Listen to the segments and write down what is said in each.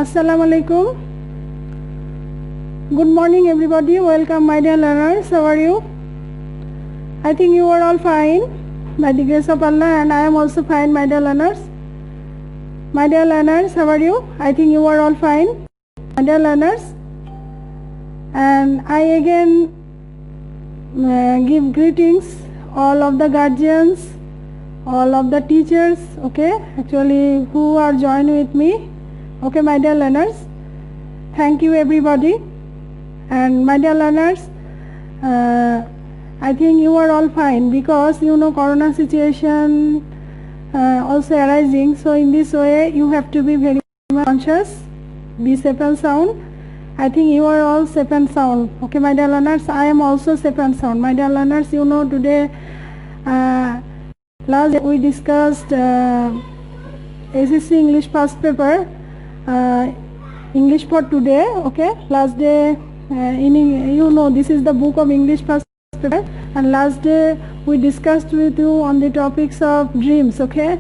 Assalamu alaikum. Good morning everybody. Welcome my dear learners. How are you? I think you are all fine by the grace of Allah, and I am also fine, my dear learners. My dear learners, how are you? I think you are all fine, my dear learners. And I again give greetings all of the guardians, all of the teachers, okay, actually who are joined with me, okay, my dear learners. Thank you everybody. And my dear learners, I think you are all fine, because you know corona situation also arising, so in this way you have to be very much conscious, be safe and sound. I think you are all safe and sound, okay, my dear learners. I am also safe and sound, my dear learners. You know, today last day we discussed SSC English first paper, English for today, okay. Last day you know, this is the book of English first paper, and last day we discussed with you on the topics of dreams, okay,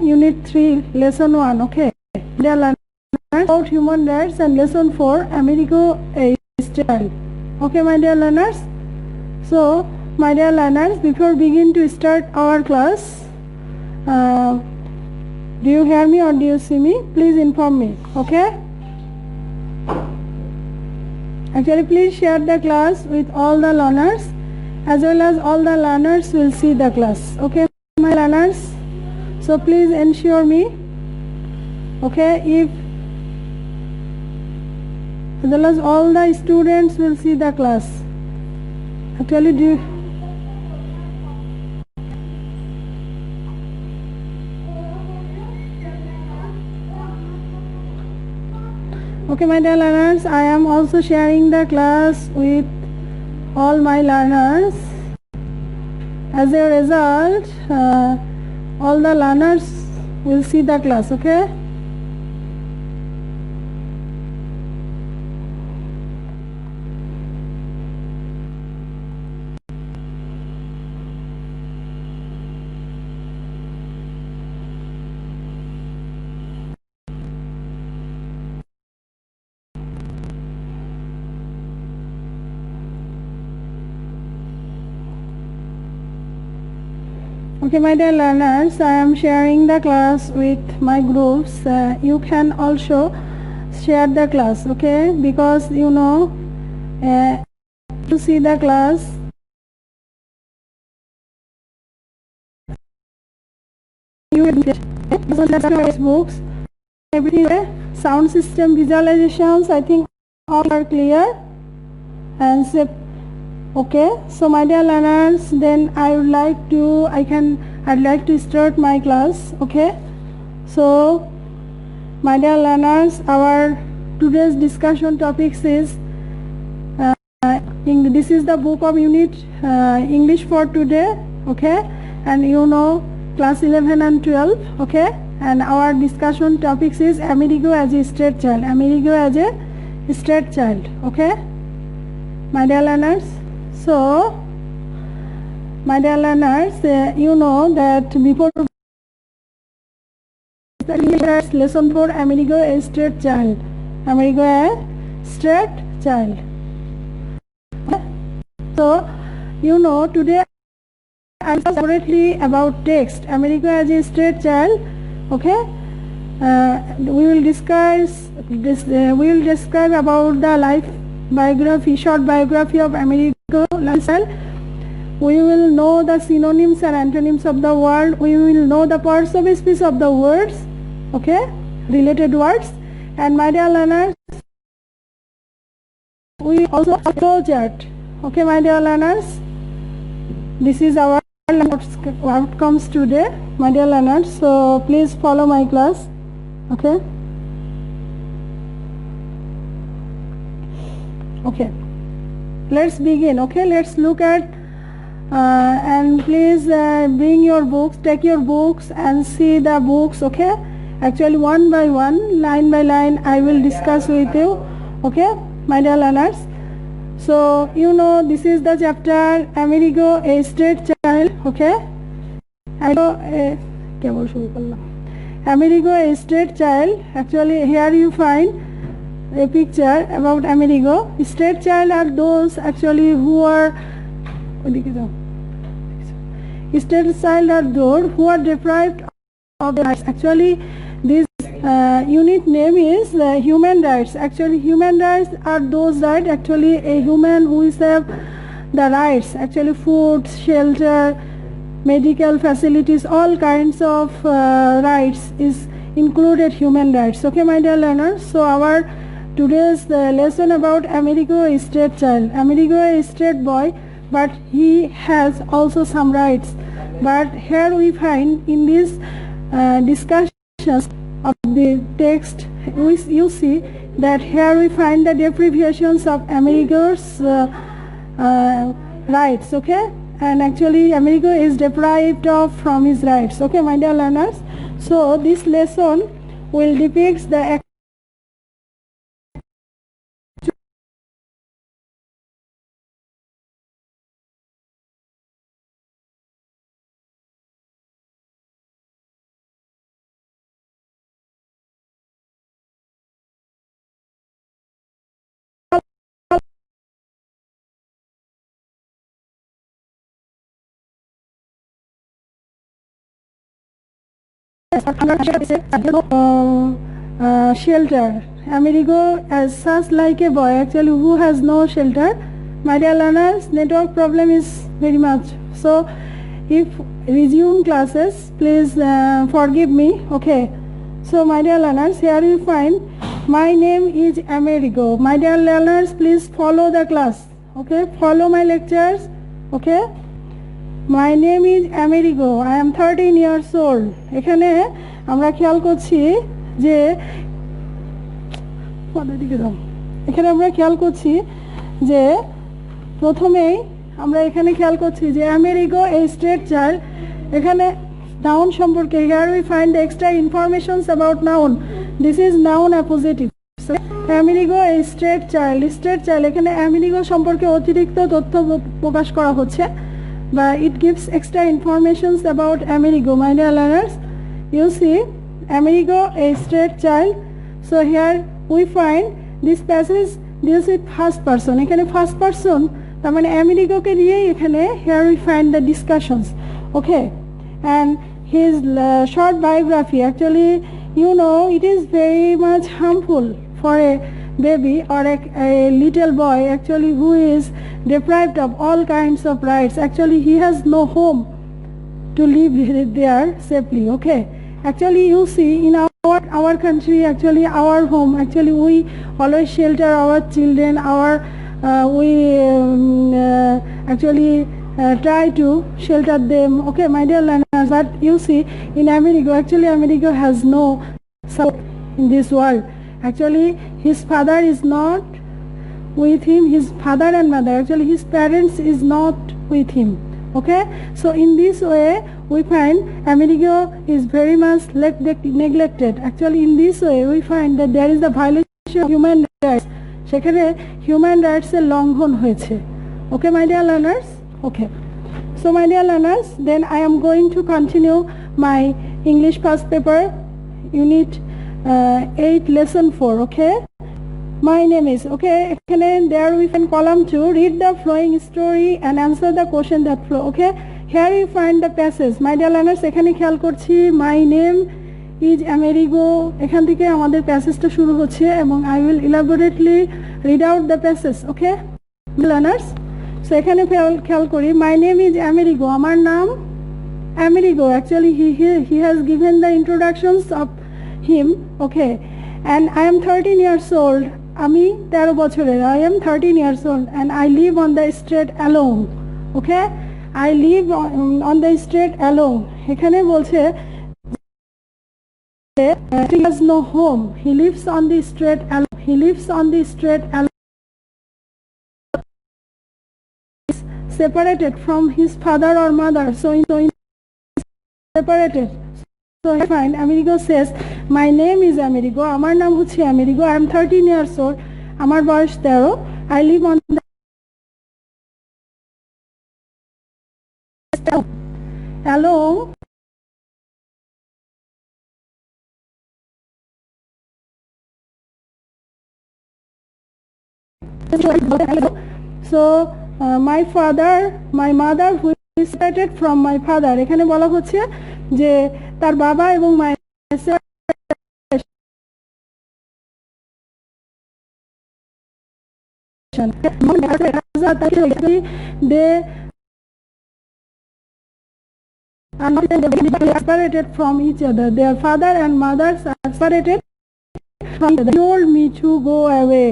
unit 3 lesson 1, okay, dear learners, about human rights, and lesson 4 Amerigo a Child, okay, my dear learners. So my dear learners, before begin to start our class, do you hear me or do you see me? Please inform me, okay. Actually, please share the class with all the learners, as well as all the learners will see the class, okay, my learners. So please ensure me, okay, if as well as all the students will see the class. Actually, do you okay, my dear learners, I am also sharing the class with all my learners. As a result, all the learners will see the class, okay. Okay, my dear learners, I am sharing the class with my groups. You can also share the class, okay, because you know to see the class you books, everything, sound system, visualizations, I think all are clear and safe. Okay, so my dear learners, then I'd like to start my class, okay. So my dear learners, our today's discussion topics is this is the book of unit English for today, okay, and you know class 11 and 12, okay, and our discussion topics is Amerigo as a straight child, Amerigo as a straight child, okay, my dear learners. So my dear learners, you know that before lesson 4 Amerigo a straight child, Amerigo a straight child. Okay. So you know today I am separately about text Amerigo as a straight child, okay. We will discuss this. We will describe about the life biography, short biography of Amerigo. We will know the synonyms and antonyms of the word. We will know the parts of speech of the words, okay, related words. And my dear learners, we also flow chart, okay, my dear learners. This is our outcomes today, my dear learners. So please follow my class, okay. Okay, let's begin, okay. Let's look at and please bring your books, take your books and see the books, okay. Actually one by one, line by line I will discuss with you, okay, my dear learners. So you know this is the chapter Amerigo a straight child, okay. Amerigo, a straight child. Actually, here you find a picture about Amerigo. Straight child are those actually who are straight child are those who are deprived of their rights. Actually, this unit name is human rights. Actually, human rights are those rights. Actually, a human who is have the rights. Actually, food, shelter, medical facilities, all kinds of rights is included human rights. Okay, my dear learners. So our today's lesson about Amerigo, a straight child. Amerigo, a straight boy, but he has also some rights. But here we find in these discussions of the text, you see that here we find the deprivations of Amerigo's rights. Okay, and actually Amerigo is deprived of from his rights. Okay, my dear learners. So this lesson will depict the shelter. Amerigo as such like a boy actually who has no shelter. My dear learners, network problem is very much. So if resume classes, please forgive me. Okay. So my dear learners, here you find my name is Amerigo. My dear learners, please follow the class. Okay, follow my lectures. Okay. My name is Amerigo. I am 13 years old. এখানে আমরা খেয়াল করছি যে এখানে আমরা খেয়াল করছি যে প্রথমেই আমরা এখানে খেয়াল করছি যে Amerigo a straight child. এখানে noun সম্পর্কে here we find the extra informations about noun. This is noun appositive. So, Amerigo a straight child. Straight child এখানে Amerigo সম্পর্কে অতিরিক্ত তথ্য প্রকাশ করা হচ্ছে. But it gives extra informations about Amerigo. My dear learners, you see Amerigo a straight child. So here we find this passage deals with first person. এখানে first person তার মানে Amerigo কে নিয়ে এখানে here we find the discussions. Okay, and his short biography. Actually, you know, it is very much harmful for a baby or a little boy actually who is deprived of all kinds of rights. Actually, he has no home to live there safely. Okay, actually you see in our country, actually our home, actually we always shelter our children, we actually try to shelter them. Okay, my dear learners, but you see in Amerigo, actually Amerigo has no support in this world. Actually his father is not with him, his father and mother, actually his parents is not with him. Okay, so in this way we find Amerigo is very much neglected. Actually in this way we find that there is the violation of human rights. সেখানে human rights এর লঙ্ঘন হয়েছে. Okay, my dear learners. Okay, so my dear learners, then I am going to continue my English first paper unit 8 lesson 4. Okay, my name is. Okay, there we find column 2, read the flowing story and answer the question that flow. Okay, here you find the passage. My dear learners, এখানে খেয়াল করছি my name is Amerigo. এখান থেকে আমাদের প্যাসেজটা শুরু হচ্ছে এবং I will elaborately read out the passage. Okay, learners, so এখানে খেয়াল করি my name is Amerigo. আমার নাম Amerigo. Actually he has given the introductions of him. Okay, and I am 13 years old. আমি 13 বছরের. I am 13 years old and I live on the street alone. Okay, I live on the street alone. এখানে বলছে he has no home. He lives on the street alone. He lives on the street alone. Separated from his father or mother. So separated. So I find Amerigo says my name is Amerigo. আমার নাম হচ্ছে Amerigo. I am 13 years old. আমার বয়স 13. I live on the alone So my father, my mother who is separated from my father, এখানে বলা হচ্ছে যে তার বাবা এবং মায়ের they are not separated from each other. Their father and mothers are separated from each other. They told me to go away.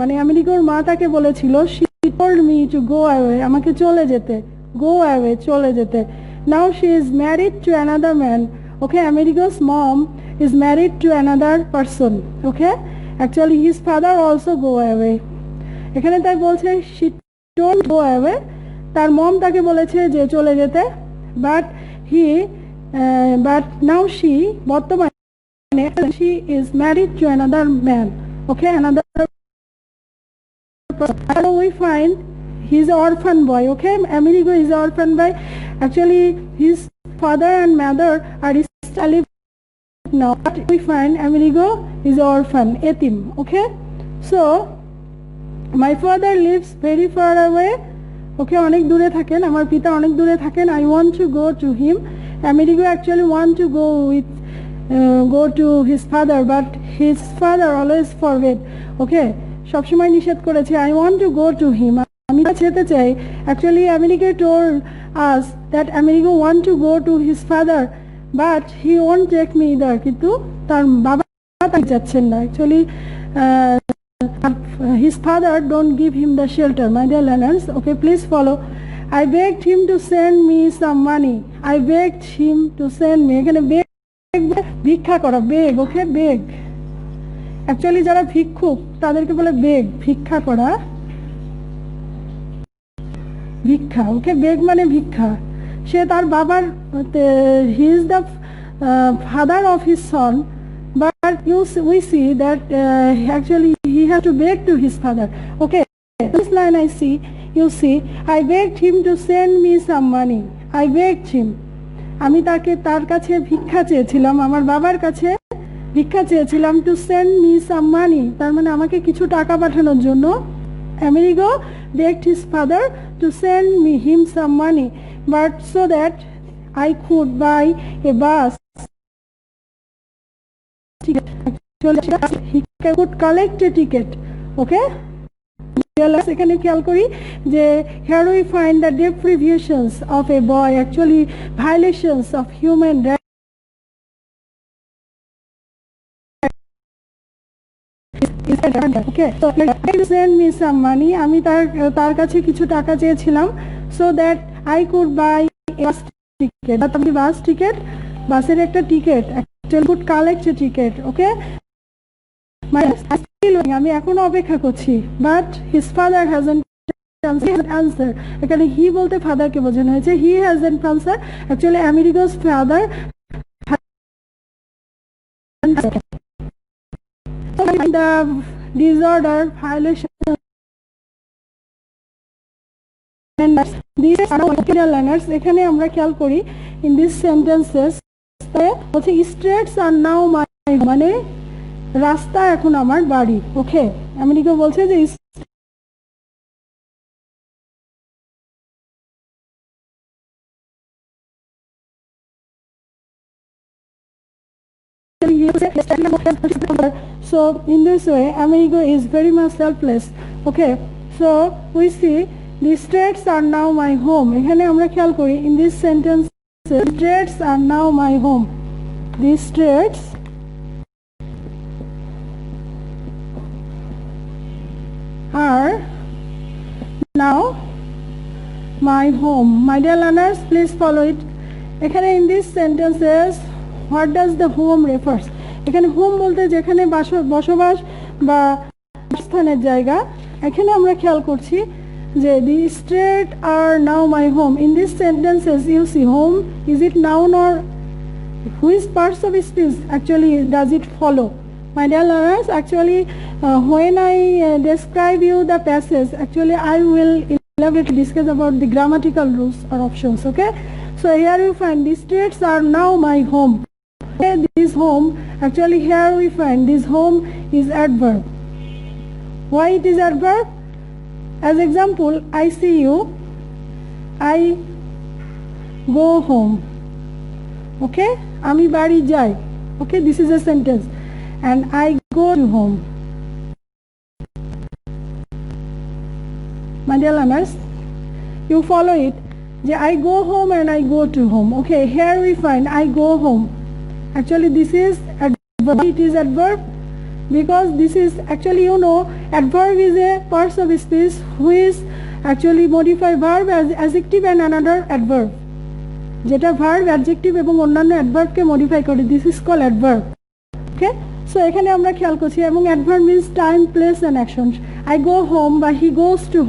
মানে আমেরিকার মা তাকে বলেছিল, she told me to go away, আমাকে চলে যেতে, go away, চলে যেতে. Now she is married to another man. Okay, America's mom is married to another person. Okay, actually his father also go away. এখানে তাই বলছে she told go away, তার মম তাকে বলেছে যে চলে যেতে, but now she বর্তমানে she is married to another man. Okay, another person. So we find he's an orphan boy. Okay, Amerigo is an orphan boy. Actually his father and mother are still alive now, but we find Amerigo is an orphan, etim. Okay, so my father lives very far away. Okay, অনেক দূরে থাকেন, আমার পিতা অনেক দূরে থাকেন. I want to go to him. Amerigo actually want to go to his father, but his father always forbid. Okay, সবসময় নিষেধ করেছে. I want to go to him, আমি যেতে চাই. Actually Amerigo told us that Amerigo want to go to his father, but he won't take me either. কিন্তু তার বাবা তাকে যাচ্ছেন না. Actually his father don't give him the shelter. My dear learners, okay, please follow. I begged him to send me some money. I begged him to send me. এখানে ভিক্ষা করা, বেগ. ওকে, বেগ actually যারা ভিক্ষুক তাদেরকে বলে বেগ, ভিক্ষা করা, ভিক্ষা. ওকে, বেগ মানে ভিক্ষা. সে তার বাবার, he is the father of his son, but we see that actually he has to beg to his father. Okay, this line I see, you see, I begged him to send me some money. I begged him, আমি তার কাছে ভিক্ষা চেয়েছিলাম, আমার বাবার কাছে ভিক্ষা চেয়েছিলাম, to send me some money, তার মানে আমাকে কিছু টাকা পাঠানোর জন্য. Amerigo begged his father to send him some money, but so that I could buy a bus. He could collect a ticket. Okay, এখানে খেয়াল করি যে here we find the deprivations of a boy, actually violations of human rights. Okay, so send me some money, আমি তার কাছে কিছু টাকা চেয়েছিলাম, so that I could buy a bus ticket. Bus ticket, বাসের একটা ticket, actually could collect a ticket. Okay, আমি এখনো অপেক্ষা করছি, but his father hasn't answered. এখানে he বলতে ফাদারকে বোঝানো হয়েছে, he hasn't answered. Actually Amerigo's father the disorder violation and these are learners. এখানে আমরা খেয়াল করি in these sentences বলছে streets are now my, মানে রাস্তা এখন আমার বাড়ি. ওকে, আমেরিকা বলছে যে so in this way Amerigo is very much selfless. Okay, so we see the streets are now my home. এখানে আমরা খেয়াল করি in this sentence, the streets are now my home. These streets are now my home. My dear learners, please follow it. এখানে in these sentences what does the home refers? এখানে home বলতে যেখানে বসবাস বা স্থানের জায়গা. এখানে আমরা খেয়াল করছি যে the street are now my home. In these sentences you see home, is it noun or which parts of speech actually does it follow? My dear learners, actually when I describe you the passage, actually I will elaborate discuss about the grammatical rules or options. Okay, so here you find the streets are now my home. Okay, this home, actually here we find this home is adverb. Why it is adverb? As example, I see you, I go home. Okay, আমি বাড়ি যাই. Okay, this is a sentence. And I go to home. My dear learners, you follow it. I go home and I go to home. Okay, here we find I go home. Actually this is adverb. It is adverb because this is actually, you know, adverb is a part of speech which actually modify verb as adjective and another adverb. যেটা verb adjective এবং অন্যান্য অ্যাডভার্বকে modify করে, this is call adverb. Okay, so এখানে আমরা খেয়াল করছি এবং adverb means time, place and action. I go home বা হি গোজ টু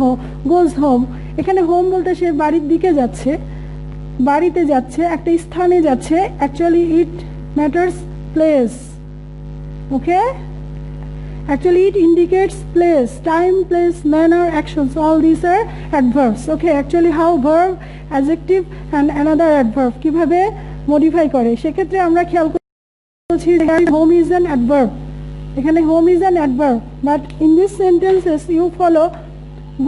গোজ হোম. এখানে হোম বলতে সে বাড়ির দিকে যাচ্ছে, বাড়িতে যাচ্ছে, একটা স্থানে যাচ্ছে. Actually it matters place. Okay, actually it indicates place, time, place, manner, actions. All these are adverbs. Okay, actually how verb, adjective and another adverb কিভাবে modify করে সেক্ষেত্রে আমরা খেয়াল করছি home is an adverb. এখানে home is an adverb, but in these sentences you follow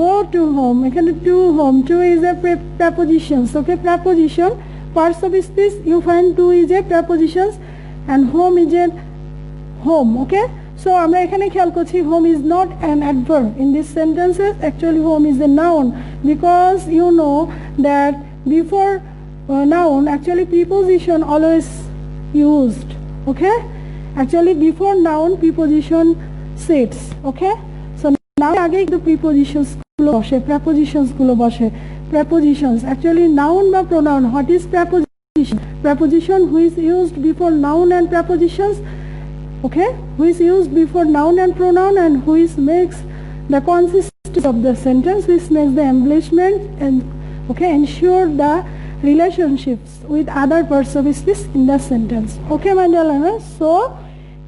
go to home. এখানে to home, to is a prepositions. Okay, preposition, parts of speech you find to is a prepositions and home is a home. Okay, so আমরা এখানে খেয়াল করছি home is not an adverb in these sentences. Actually home is a noun because you know that before noun actually preposition always used. Okay, actually before noun preposition sits. Okay, so now আগে the prepositions গুলো বসে, prepositions গুলো বসে. Prepositions actually noun বা pronoun. What is preposition? Preposition who is used before noun and prepositions. Okay, who is used before noun and pronoun and who is makes the consistency of the sentence, which makes the embellishment and okay ensure the relationships with other parts of speech in the sentence. Okay, my dear learners, so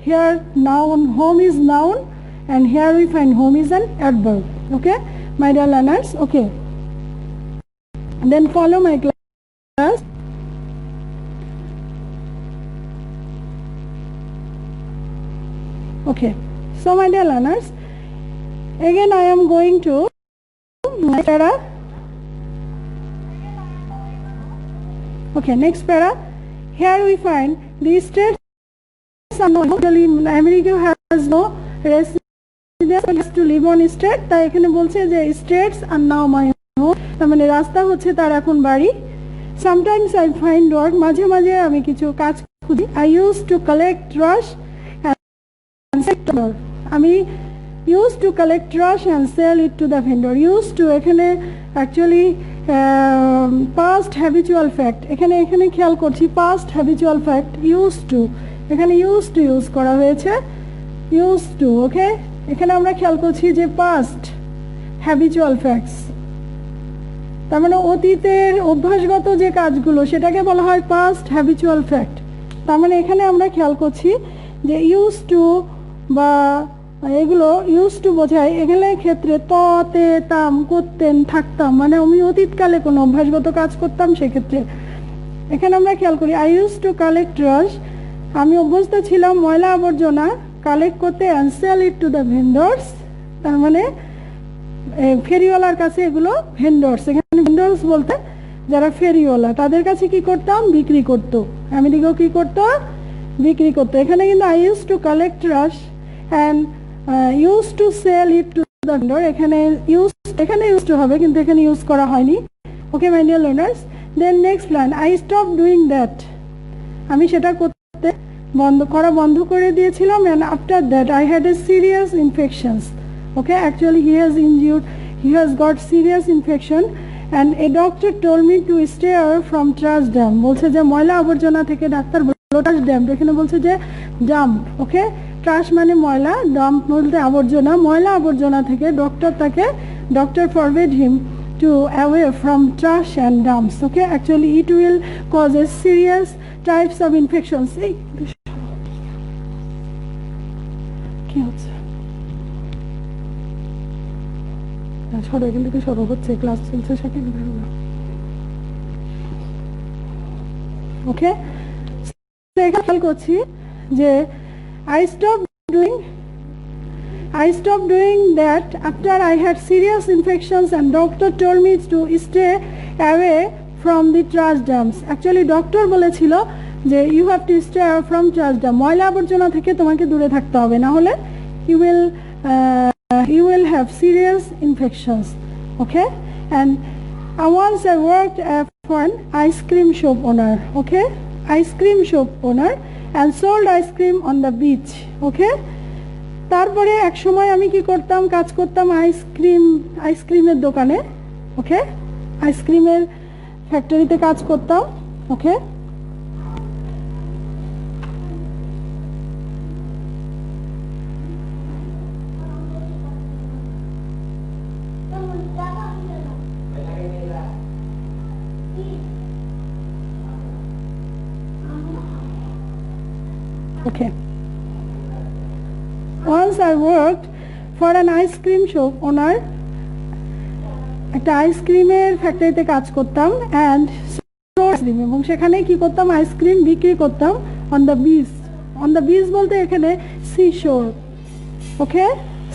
here noun, home is noun and here we find home is an adverb. Okay, my dear learners. Okay, then follow my class. Okay, so my dear learners, again I am going to my para. Okay, next para. Here we find the states are not actually America has no residence, has to live on state. তাই এখানে বলছে যে states are now my home. তার মানে রাস্তা হচ্ছে তার এখন বাড়ি. Sometimes I find work, মাঝে মাঝে আমি কিছু কাজ খুঁজি. I used to collect trash. আমি used to collect trash and sell it to the vendor. Used to এখানে actually past habitual fact. এখানে খেয়াল করছি past habitual fact. Used to এখানে used to use করা হয়েছে. Used to. Okay, এখানে আমরা খেয়াল করছি যে past habitual facts. তার মানে অতীতের অভ্যাসগত যে কাজগুলো সেটাকে বলা হয় past habitual fact. তার মানে এখানে আমরা খেয়াল করছি যে used to বা এগুলো ইউজ টু বোঝায় এগুলো ক্ষেত্রে তে তাম করতেন থাকতাম, মানে আমি অতীতকালে কোনো অভ্যাসগত কাজ করতাম সেক্ষেত্রে. এখানে আমরা খেয়াল করি I use to collect trash, আমি অভ্যস্ত ছিলাম ময়লা আবর্জনা কালেক্ট করতে and sell it to the vendors. তার মানে ফেরিওয়ালার কাছে এগুলো ভেন্ডর্স, এখানে ভেন্ডর্স বলতে যারা ফেরিওয়ালা তাদের কাছে কি করতাম বিক্রি করতো. আমেরিকাও কি করতো বিক্রি করতো. এখানে কিন্তু I use to collect trash and used to sell it to the vendor. এখানে ইউজ টু হবে কিন্তু এখানে ইউজ করা হয়নি. Okay my dear learners, then next line I stop doing that, আমি সেটা করতে বন্ধ করে দিয়েছিলাম. and after that I had a serious infections. Okay, actually he has got serious infection and a doctor told me to stay away from trash dump. বলছে যে ময়লা আবর্জনা থেকে ডাক্তার বলল trash dump, এখানে বলছে যে dump. ওকে, ট্রাশ মানে ময়লা, ডাম্প বলতে আবর্জনা. ময়লা আবর্জনা থেকে doctor forbid him to away from trash and dumps. Okay, actually it will cause A serious types of infections. কি হচ্ছে সরো, এখান থেকে সরো, হচ্ছে ক্লাস চলছে সেকেন্ড. ওকে, এখানে খেয়াল করছি যে I stopped doing I stopped doing that after I had serious infections and doctor told me to stay away from the trash dumps. Actually doctor বলেছিল যে you have to stay away from trash dump. ময়লা আবর্জনা থেকে তোমাকে দূরে থাকতে হবে, না হলে you will have serious infections. Okay, and once I worked for an ice cream shop owner. Okay, ice cream shop owner and sold ice cream on the beach. Okay, তারপরে এক সময় আমি কি করতাম, কাজ করতাম আইসক্রিমের দোকানে। ওকে, আইসক্রিমের ফ্যাক্টরিতে কাজ করতাম। ওকে, okay. Once I worked for an ice cream shop owner, একটা আইসক্রিমের ফ্যাক্টরিতে কাজ করতাম and এবং সেখানে কি করতাম, আইসক্রিম বিক্রি করতাম on the beach বলতে এখানে seashore. ওকে,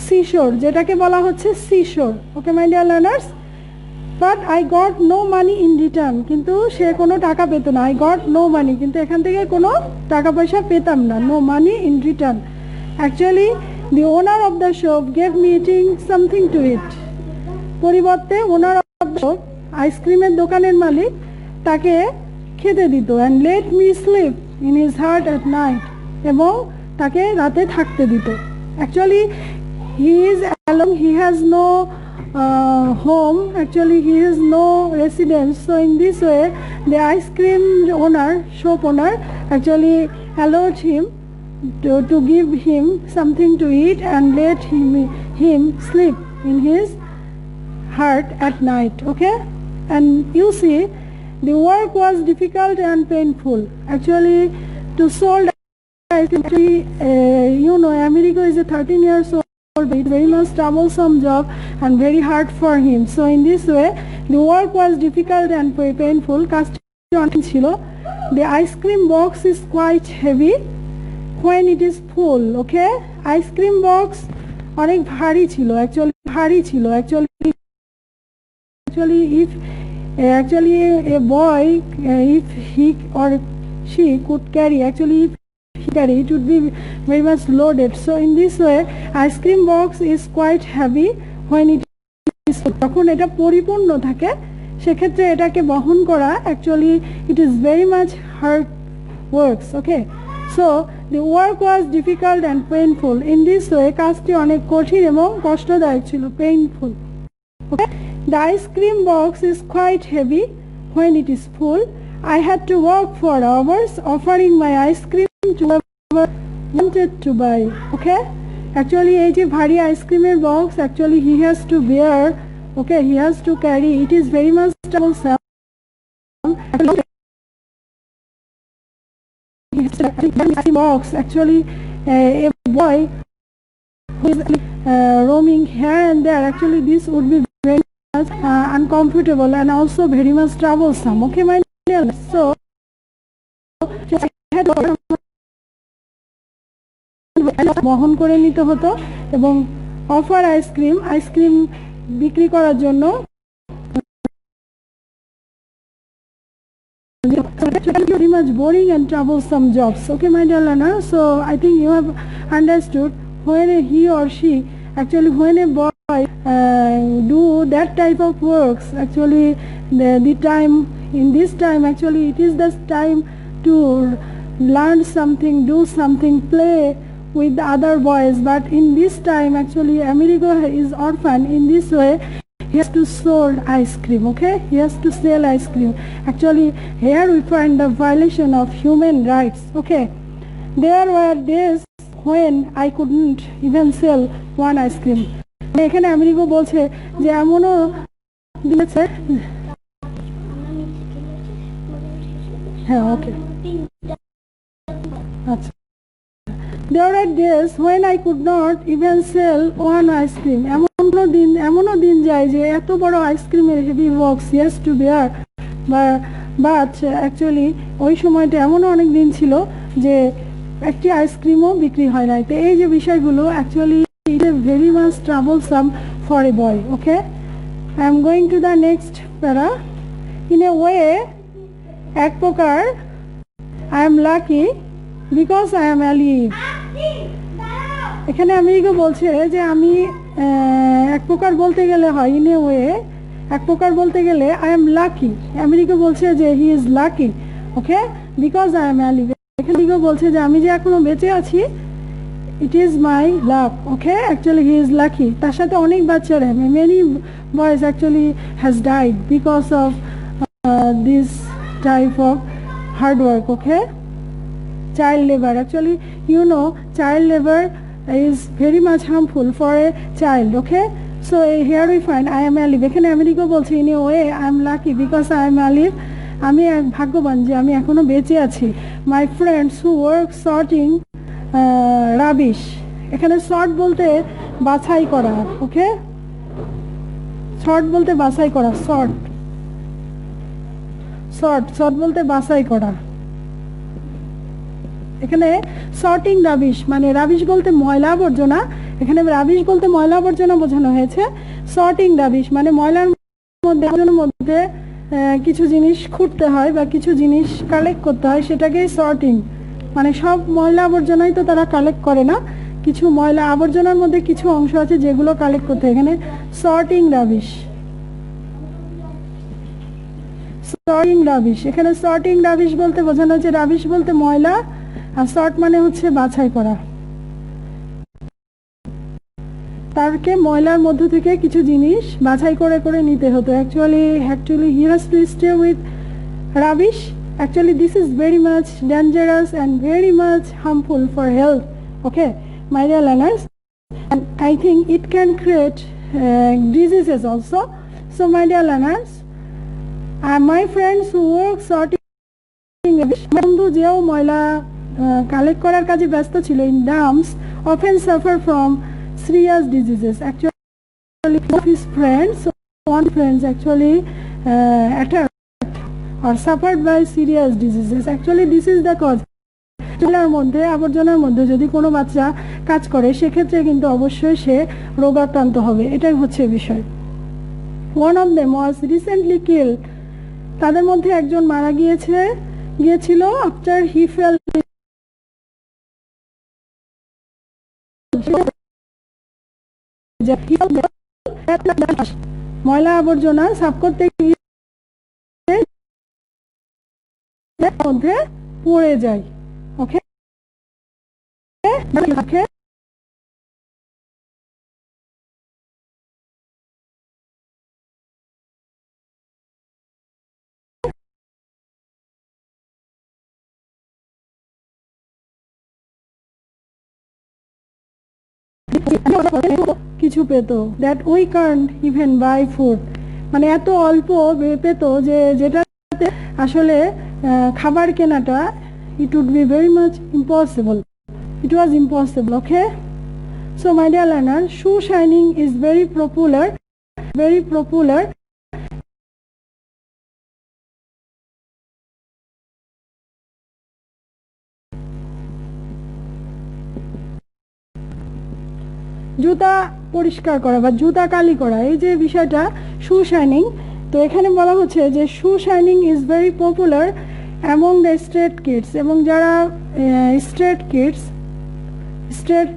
seashore যেটাকে বলা হচ্ছে seashore. Okay my dear learners, but I got no money in return, কিন্তু সে কোনো টাকা পেত না। আই গট নো মানি, কিন্তু এখান থেকে কোনো টাকা পয়সা পেতাম না। No money in return. Actually, the owner of the shop gave me eating something to eat. পরিবর্তে ওনার অফ দ্য শপ, আইসক্রিমের দোকানের মালিক, তাকে খেতে দিত and let me sleep in his hut at night, এবং তাকে রাতে থাকতে দিত। Actually, he is alone, he has no home, actually he has no residence. So in this way, the ice cream owner, shop owner, actually allowed him to give him something to eat and let him sleep in his hut at night. Okay, and you see the work was difficult and painful. Actually to sold actually you know, Amerigo is a 13 years old, but very much troublesome job and very hard for him. So in this way the work was difficult and painful. The ice cream box is quite heavy when it is full. Okay, ice cream box অনেক ভারী ছিল, actually if a boy if he or she could carry, actually if he carry, it would be very much loaded. So in this way ice cream box is quite heavy when it is, যখন এটা পরিপূর্ণ থাকে সেক্ষেত্রে এটাকে বহন করা actually it is very much hard works. Okay, so the work was difficult and painful. In this way কাজটি অনেক কঠিন এবং কষ্টদায়ক ছিল, painful. Okay, the ice cream box is quite heavy when it is full. I had to work for hours offering my ice cream to whoever wanted to buy. Okay, actually এই যে ভারী আইসক্রিমের box actually he has to bear. Okay, he has to carry, it is very much troublesome. Box actually a boy who is roaming here and there, actually this would be very much uncomfortable and also very much troublesome. Okay my dear, so I had বহন করে নিতে হতো এবং offer ice cream বিক্রি করার জন্য very much boring and troublesome jobs. Okay my dear learner, so I think you have understood when he or she, actually when a boy do that type of works, actually the time, in this time actually it is the time to learn something, do something, play with the other boys. But in this time actually Amerigo is orphan. In this way he has to sell ice cream. Okay, he has to sell ice cream. Actually here we find the violation of human rights. Okay, there were days when I couldn't even sell one ice cream. এখানে Amerigo বলছে যে এমনও দিয়েছে, হ্যাঁ ওকে আচ্ছা, there were days when I could not even sell one ice cream. এমনও দিন যায় যে এত বড় আইসক্রিমের heavy box yes to bear, but actually ওই সময়টা এমনও অনেক দিন ছিল যে একটি আইসক্রিমও বিক্রি হয় নাই। তো এই যে বিষয়গুলো actually it is very much troublesome for a boy. Okay, I am going to the next para. In a way, এক প্রকার I am lucky because I am alive. এখানে আমেরিকা বলছে যে আমি এক প্রকার বলতে গেলে হয় ইন এ ওয়ে, এক প্রকার বলতে গেলে আই এম লাকি। আমেরিকা বলছে যে he is lucky, okay, because I am alive. এখানে বলছে যে আমি যে এখনো বেঁচে আছি, it is my lakh, okay, actually he is lucky. তার সাথে অনেক বাচ্চারা, many boys actually has died because of this type of hard work, okay. Child labor, actually you know child labor is very much harmful for a child, okay. So here we find I am alive. এখানে America বলছে in a way I am lucky because I am alive. আমি এক ভাগ্যবান যে আমি এখনো বেঁচে আছি। My friends who work sorting rubbish, এখানে sort বলতে বাছাই করা, ওকে, sort বলতে বাছাই করা, sort বলতে বাছাই করা। এখানে সর্টিং রাবিশ মানে রাবিশ বলতে ময়লা আবর্জনা, এখানে রাবিশ বলতে ময়লা আবর্জনা বোঝানো হয়েছে। সর্টিং রাবিশ মানে ময়লার মধ্যে কিছু জিনিস খুঁড়তে হয় বা কিছু জিনিস কালেক্ট করতে হয়, সেটাকেই সর্টিং। মানে সব ময়লা আবর্জনাই তো তারা কালেক্ট করে না, কিছু ময়লা আবর্জনার মধ্যে কিছু অংশ আছে যেগুলো কালেক্ট করতে হয়। এখানে সর্টিং রাবিশ, সর্টিং রাবিশ। এখানে সর্টিং রাবিশ বলতে বোঝানো হচ্ছে রাবিশ বলতে ময়লা, আর সর্ট মানে হচ্ছে বাছাই করা। তারকে ময়লার মধ্য থেকে কিছু জিনিস বাছাই করে করে নিতে হতো। Actually he has to stay with rubbish. Actually this is very much dangerous and very much harmful for health, okay my dear learners, and I think it can create diseases also. So my dear learners, my friends who work sorting rubbish, বন্ধু যেও ময়লা collect করার কাজে ব্যস্ত ছিল, in dumps often suffer from serious diseases. Actually of his friends, one friends actually attacked or suffered by serious diseases. Actually this is the cause. চুলার মধ্যে আবর্জনার মধ্যে যদি কোনো বাচ্চা কাজ করে সেক্ষেত্রে কিন্তু অবশ্যই সে রোগাক্রান্ত হবে, এটাই হচ্ছে বিষয়। One of them was recently killed. তাদের মধ্যে একজন মারা গিয়েছিল after he fell ময়লা আবর্জনা সাফ করতে গিয়ে মধ্যে পড়ে যায়, ওকে। কিছু পেত, that we can't even buy food, মানে এত অল্প পেত যে যেটাতে আসলে খাবার কেনাটা it would be very much impossible, it was impossible, okay. So my dear learner, shoe shining is very popular, very popular. জুতা পরিষ্কার করা বা জুতা কালি করা, এই যে বিষয়টা শু শাইনিং, তো এখানে বলা হচ্ছে যে shoe shining is very popular among the street kids, এবং যারা স্ট্রেট কিডস, স্ট্রেট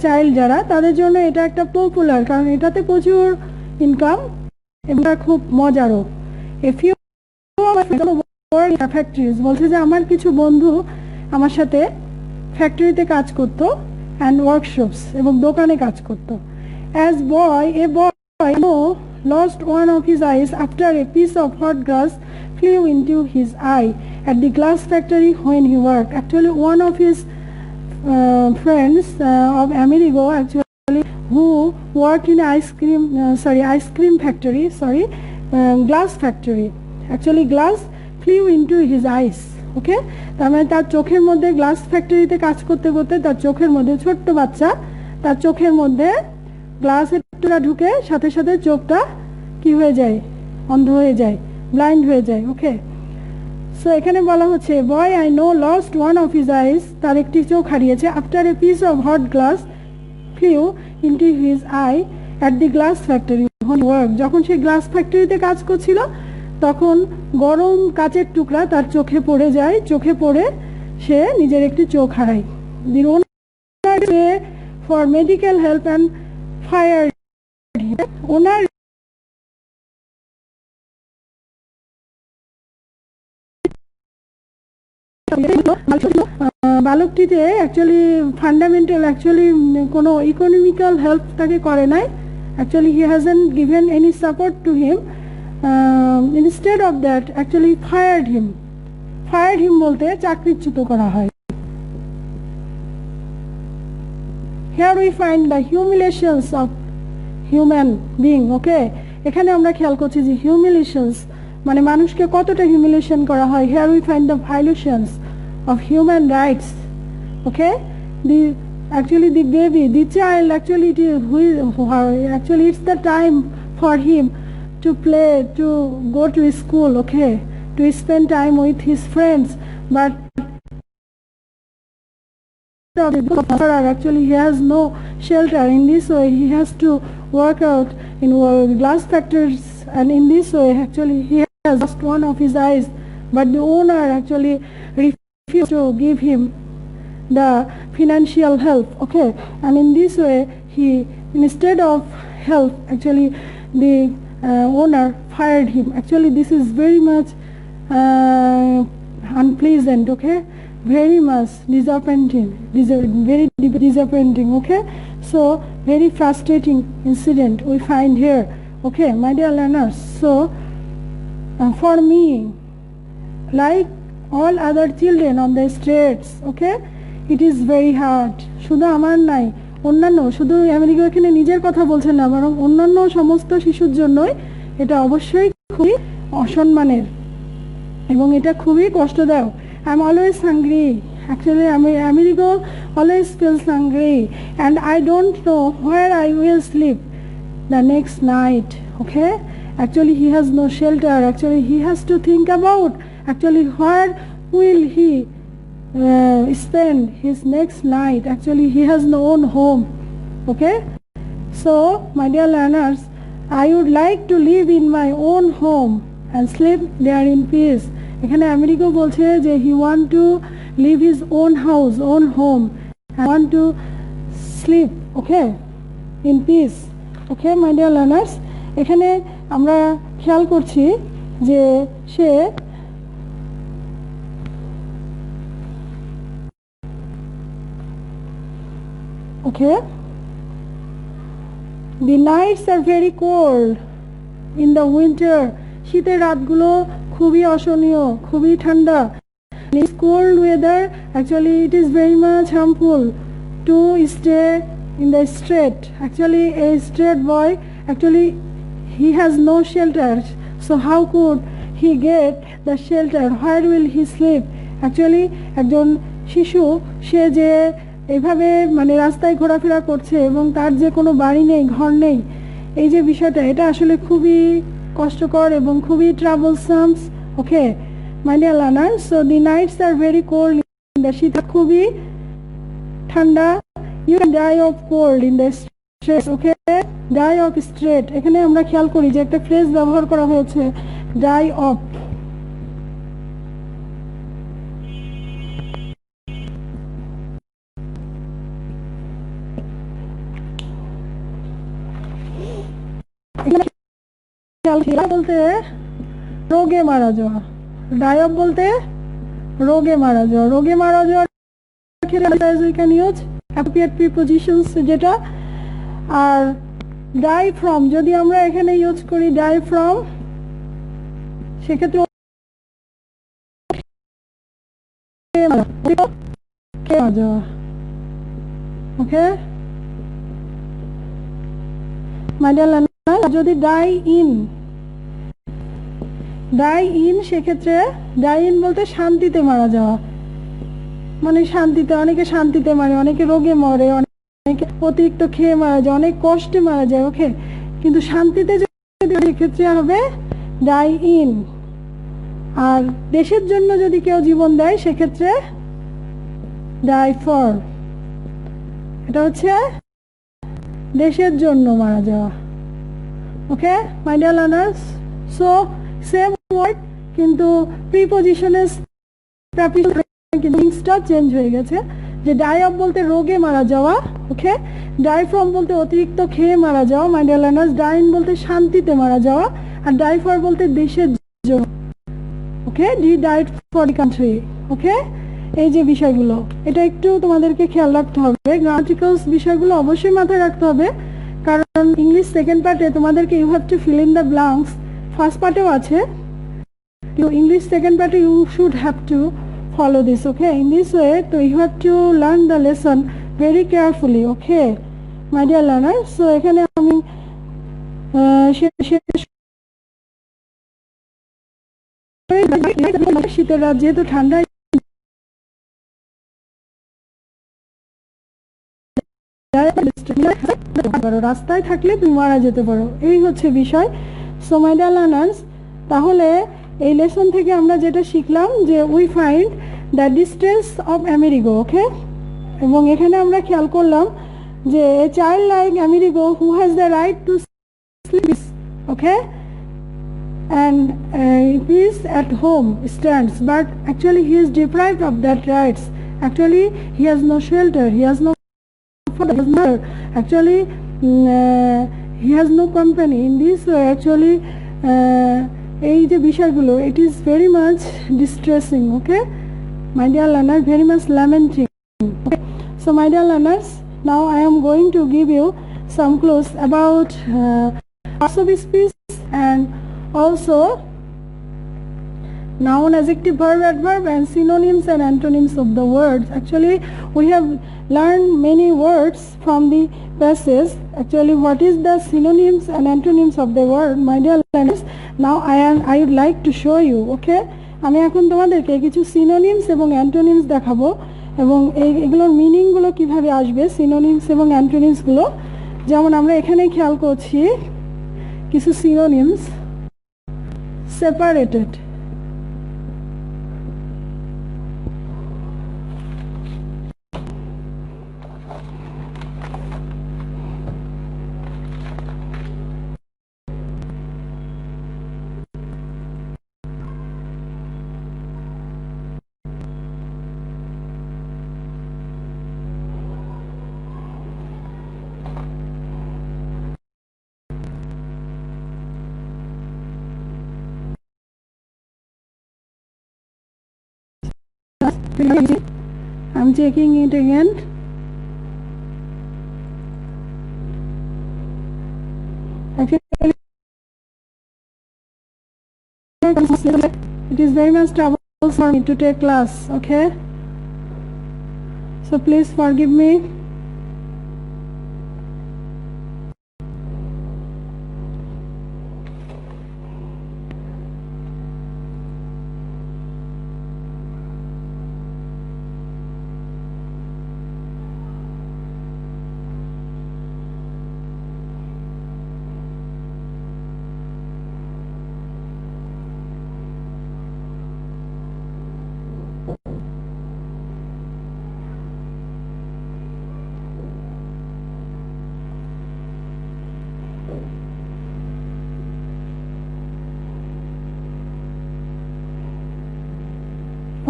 চাইল্ড যারা, তাদের জন্য এটা একটা পপুলার, কারণ এটাতে প্রচুর ইনকাম এবং খুব মজারও। ফ্যাক্টরিজ বলছে যে আমার কিছু বন্ধু আমার সাথে ফ্যাক্টরিতে কাজ করতো and workshops এবং দোকানে কাজ করতো। As a boy lost one of his eyes after a piece of hot glass flew into his eye at the glass factory when he worked. Actually one of his friends of Amerigo actually who worked in ice cream factory, glass factory, actually glass flew into his eyes, ওকে। তার মানে তার চোখের মধ্যে glass ফ্যাক্টরিতে কাজ করতে করতে তার চোখের মধ্যে, ছোট্ট বাচ্চা, তার চোখের মধ্যে গ্লাসের টুকরা ঢুকে সাথে সাথে চোখটা কি হয়ে যায়, অন্ধ হয়ে যায়, ব্লাইন্ড হয়ে যায়, ওকে। সো এখানে বলা হচ্ছে boy I know lost one of his eyes, তার একটি চোখ হারিয়েছে, after a piece of hot glass flew into his eye at the glass factory when he worked. যখন সে গ্লাস ফ্যাক্টরিতে কাজ করছিল তখন গরম কাচের টুকরা তার চোখে পড়ে যায়, চোখে পড়ে সে নিজের একটি চোখ হারায়। The owner for medical help and fired him. Owner বালকটিতে অ্যাকচুয়ালি ফান্ডামেন্টাল অ্যাকচুয়ালি কোনো ইকোনমিক্যাল হেল্প তাকে করে নাই। Actually he hasn't given any support to him. Instead of that actually fired him বলতে চাকরিচ্যুত করা হয়। Here we find the humiliations of human being. Okay, এখানে আমরা খেয়াল করছি যে humiliations মানে মানুষকে কতটা হিউমিলিয়েশন করা হয়। Here we find the violations of human rights. Okay, the baby, the child, actually actually it's the time for him to play, to go to school, okay, to spend time with his friends, but actually he has no shelter. In this way he has to work out in glass factories, and in this way actually he has lost one of his eyes, but the owner actually refused to give him the financial help. Okay, and in this way he, instead of help, actually the owner fired him. Actually this is very much unpleasant. Okay, very much disappointing, very disappointing. Okay, so very frustrating incident we find here. Okay, my dear learners, so for me, like all other children on the streets, okay, it is very hard. শুধু আমার নাই, অন্যান্য, শুধু America এখানে নিজের কথা বলছেন না, বরং অন্যান্য সমস্ত শিশুর জন্যই এটা অবশ্যই খুবই অসম্মানের এবং এটা খুবই কষ্টদায়ক। I'm always hungry. Actually, Amerigo always feels hungry, and I don't know where I will sleep the next night. Okay, actually he has no shelter. Actually he has to think about actually where will he spend his next night. Actually he has no own home. Okay, so my dear learners, I would like to live in my own home and sleep there in peace. এখানে America বলছে যে he want to live his own house, own home, and want to sleep, okay, in peace. Okay, my dear learners, এখানে আমরা খেয়াল করছি যে সে okay, the nights are very cold in the winter. শীতের রাতগুলো খুবই অসহনীয়, খুবই ঠান্ডা। This cold weather actually it is very much harmful to stay in the street. Actually a street boy, actually he has no shelter, so how could he get the shelter? Where will he sleep? Actually একজন শিশু সে যে এইভাবে মানে রাস্তায় ঘোরাফেরা করছে এবং তার যে কোনো বাড়ি নেই, ঘর নেই, এই যে বিষয়টা এটা আসলে খুবই কষ্টকর এবং খুবই troublesome. Okay, my dear learners, so the nights are very cold in the শীত খুবই ঠান্ডা। You can die of cold in the street. Okay, die of street, এখানে আমরা খেয়াল করি যে একটা ফ্রেজ ব্যবহার করা হয়েছে die of। বলতে রোগে মারা যাওয়া, ডায়ব বলতে রোগে মারা যাওয়া, রোগে মারা যাওয়ার we can use appropriate prepositions যেটা। আর ডাই ফ্রম যদি আমরা এখানে ইউজ করি ডাই ফ্রম, সেক্ষেত্রে ওকে মাই ডিয়ার লার্নার, যদি ডাই ইন সেক্ষেত্রে ডাই ইন বলতে শান্তিতে মারা যাওয়া, মানে শান্তিতে, অনেকে শান্তিতে মারে, অনেকে রোগে মরে, অনেকে অতিরিক্ত খেয়ে মারা যায়, অনেক কষ্টে মারা যায়। ওকে, কিন্তু শান্তিতে যদি সেক্ষেত্রে হবে ডাই ইন। আর দেশের জন্য যদি কেউ জীবন দেয় সেক্ষেত্রে ডাই ফর। এটা হচ্ছে দেশের জন্য মারা যাওয়া। Okay my dear learners, so same word কিন্তু প্রিপজিশনের কিন্তু মিনিংসটা চেঞ্জ হয়ে গেছে। যে ডাই অফ বলতে রোগে মারা যাওয়া, ওকে, ডাই ফ্রম বলতে অতিরিক্ত খেয়ে মারা যাওয়া মাই ডিয়ার লার্নার্স, ডাইন বলতে শান্তিতে মারা যাওয়া, আর ডাই ফর বলতে দেশের জন্য, ওকে, ডি died for the country. Okay, এই যে বিষয়গুলো এটা একটু তোমাদেরকে খেয়াল রাখতে হবে, গ্রামাটিক্যালস বিষয়গুলো অবশ্যই মাথায় রাখতে হবে, কারণ ইংলিশ সেকেন্ড পার্টে তোমাদেরকে you have to fill in the blanks, first পার্টেও আছে, ইংলিশ সেকেন্ড পার্টে you should have to follow this, okay, in this way. So you have to learn the lesson very carefully, okay my dear learners. So এখানে আমি শীতের রাত যেহেতু ঠান্ডা রাস্তায় থাকলে তুমি মারা যেতে পারো, এই হচ্ছে বিষয়। সো মাই ডিয়ার লার্নার্স, তাহলে এই লেসন থেকে আমরা যেটা শিখলাম যে we find the distance of Amerigo, okay, এবং এখানে আমরা খেয়াল করলাম যে a child like Amerigo who has the right to sleep, okay, and peace at home stands, but actually he is deprived of that rights. Actually he has no shelter, he has no father, actually he has no company. In this way actually এই যে বিষয়গুলো, it is very much distressing, okay my dear learners, very much lamenting, okay? So my dear learners, now I am going to give you some clues about parts of speech and also noun, adjective, verb, adverb, and synonyms and antonyms of the words. Actually we have learned many words from the passage. Actually what is the synonyms and antonyms of the word, my dear learners? Now I would like to show you, okay? আমি এখন তোমাদেরকে কিছু synonyms এবং antonyms দেখাবো এবং এগুলোর মিনিংগুলো কিভাবে আসবে, সিনোনিমস এবং অ্যান্টোনিমসগুলো। যেমন আমরা এখানে খেয়াল করছি কিছু synonyms, separated, I'm checking it again. Actually, it is very much trouble for me to take class, okay? So please forgive me.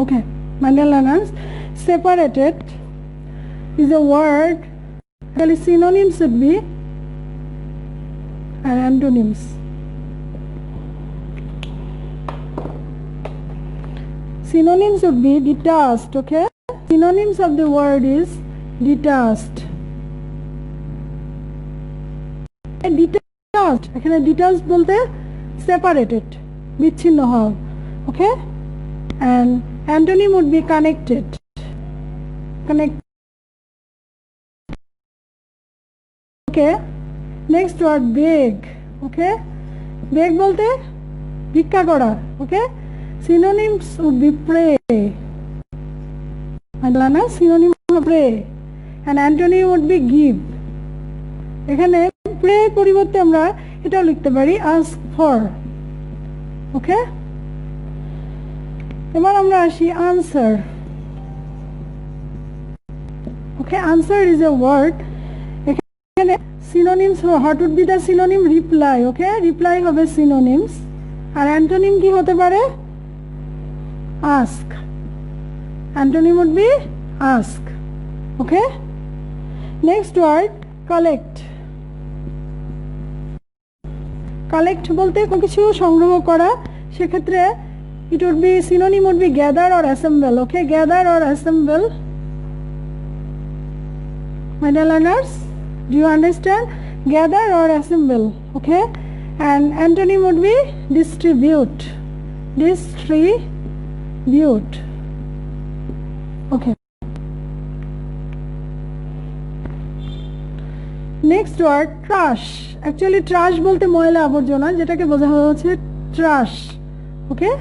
Okay, my dear learners, separated is a word. Actually synonyms should be and antonyms. Synonyms should be detached, okay? Synonyms of the word is detached. Detached, এখানে detached বলতে separated, বিচ্ছিন্ন হওয়া, okay? And antonym would be connected. Okay, next word beg, okay? Beg bolte ভিক্ষা করা, okay? Synonyms would be pray. Adlana synonym of pray, and antonym would be give. এখানে pray পরিবর্তে আমরা এটাও লিখতে পারি ask for, okay? এবার আমরা আসি answer. Okay, answer is a word. এখানে synonyms, what would be the synonym? Reply. Okay, reply হবে synonyms. আর অ্যান্টোনিম কি হতে পারে? Ask. Antonym would be ask. Okay, next word collect. Collect বলতে কোনো কিছু সংগ্রহ করা, সেক্ষেত্রে it would be synonym would be gather or assemble. Okay, gather or assemble. My dear learners, do you understand? Gather or assemble. Okay, and antonym would be distribute. Distribute. Okay, next word trash. Actually trash বলতে ময়লা আবর্জনা, যেটাকে বোঝানো হচ্ছে trash. Okay,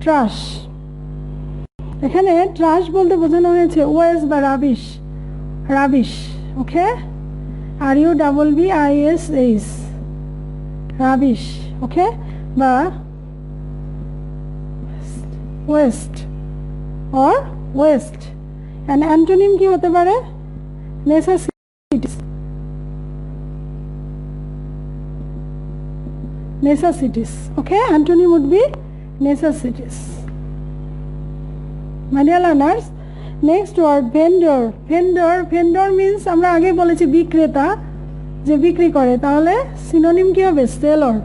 trash. এখানে trash বলতে বোঝানো হয়েছে ওয়েস্ট বা রাবিশ, রাবিশ। ওকে, RUBBISH, রাবিশ। ওকে, বা West or West. and antonym কি হতে পারে? Necessities, necessities. Okay, antonym would be necessities. My dear learners, next word vendor. Vendor means আমরা আগে বলেছি বিক্রেতা, যে বিক্রি করে, তাহলে synonym কি হবে? seller.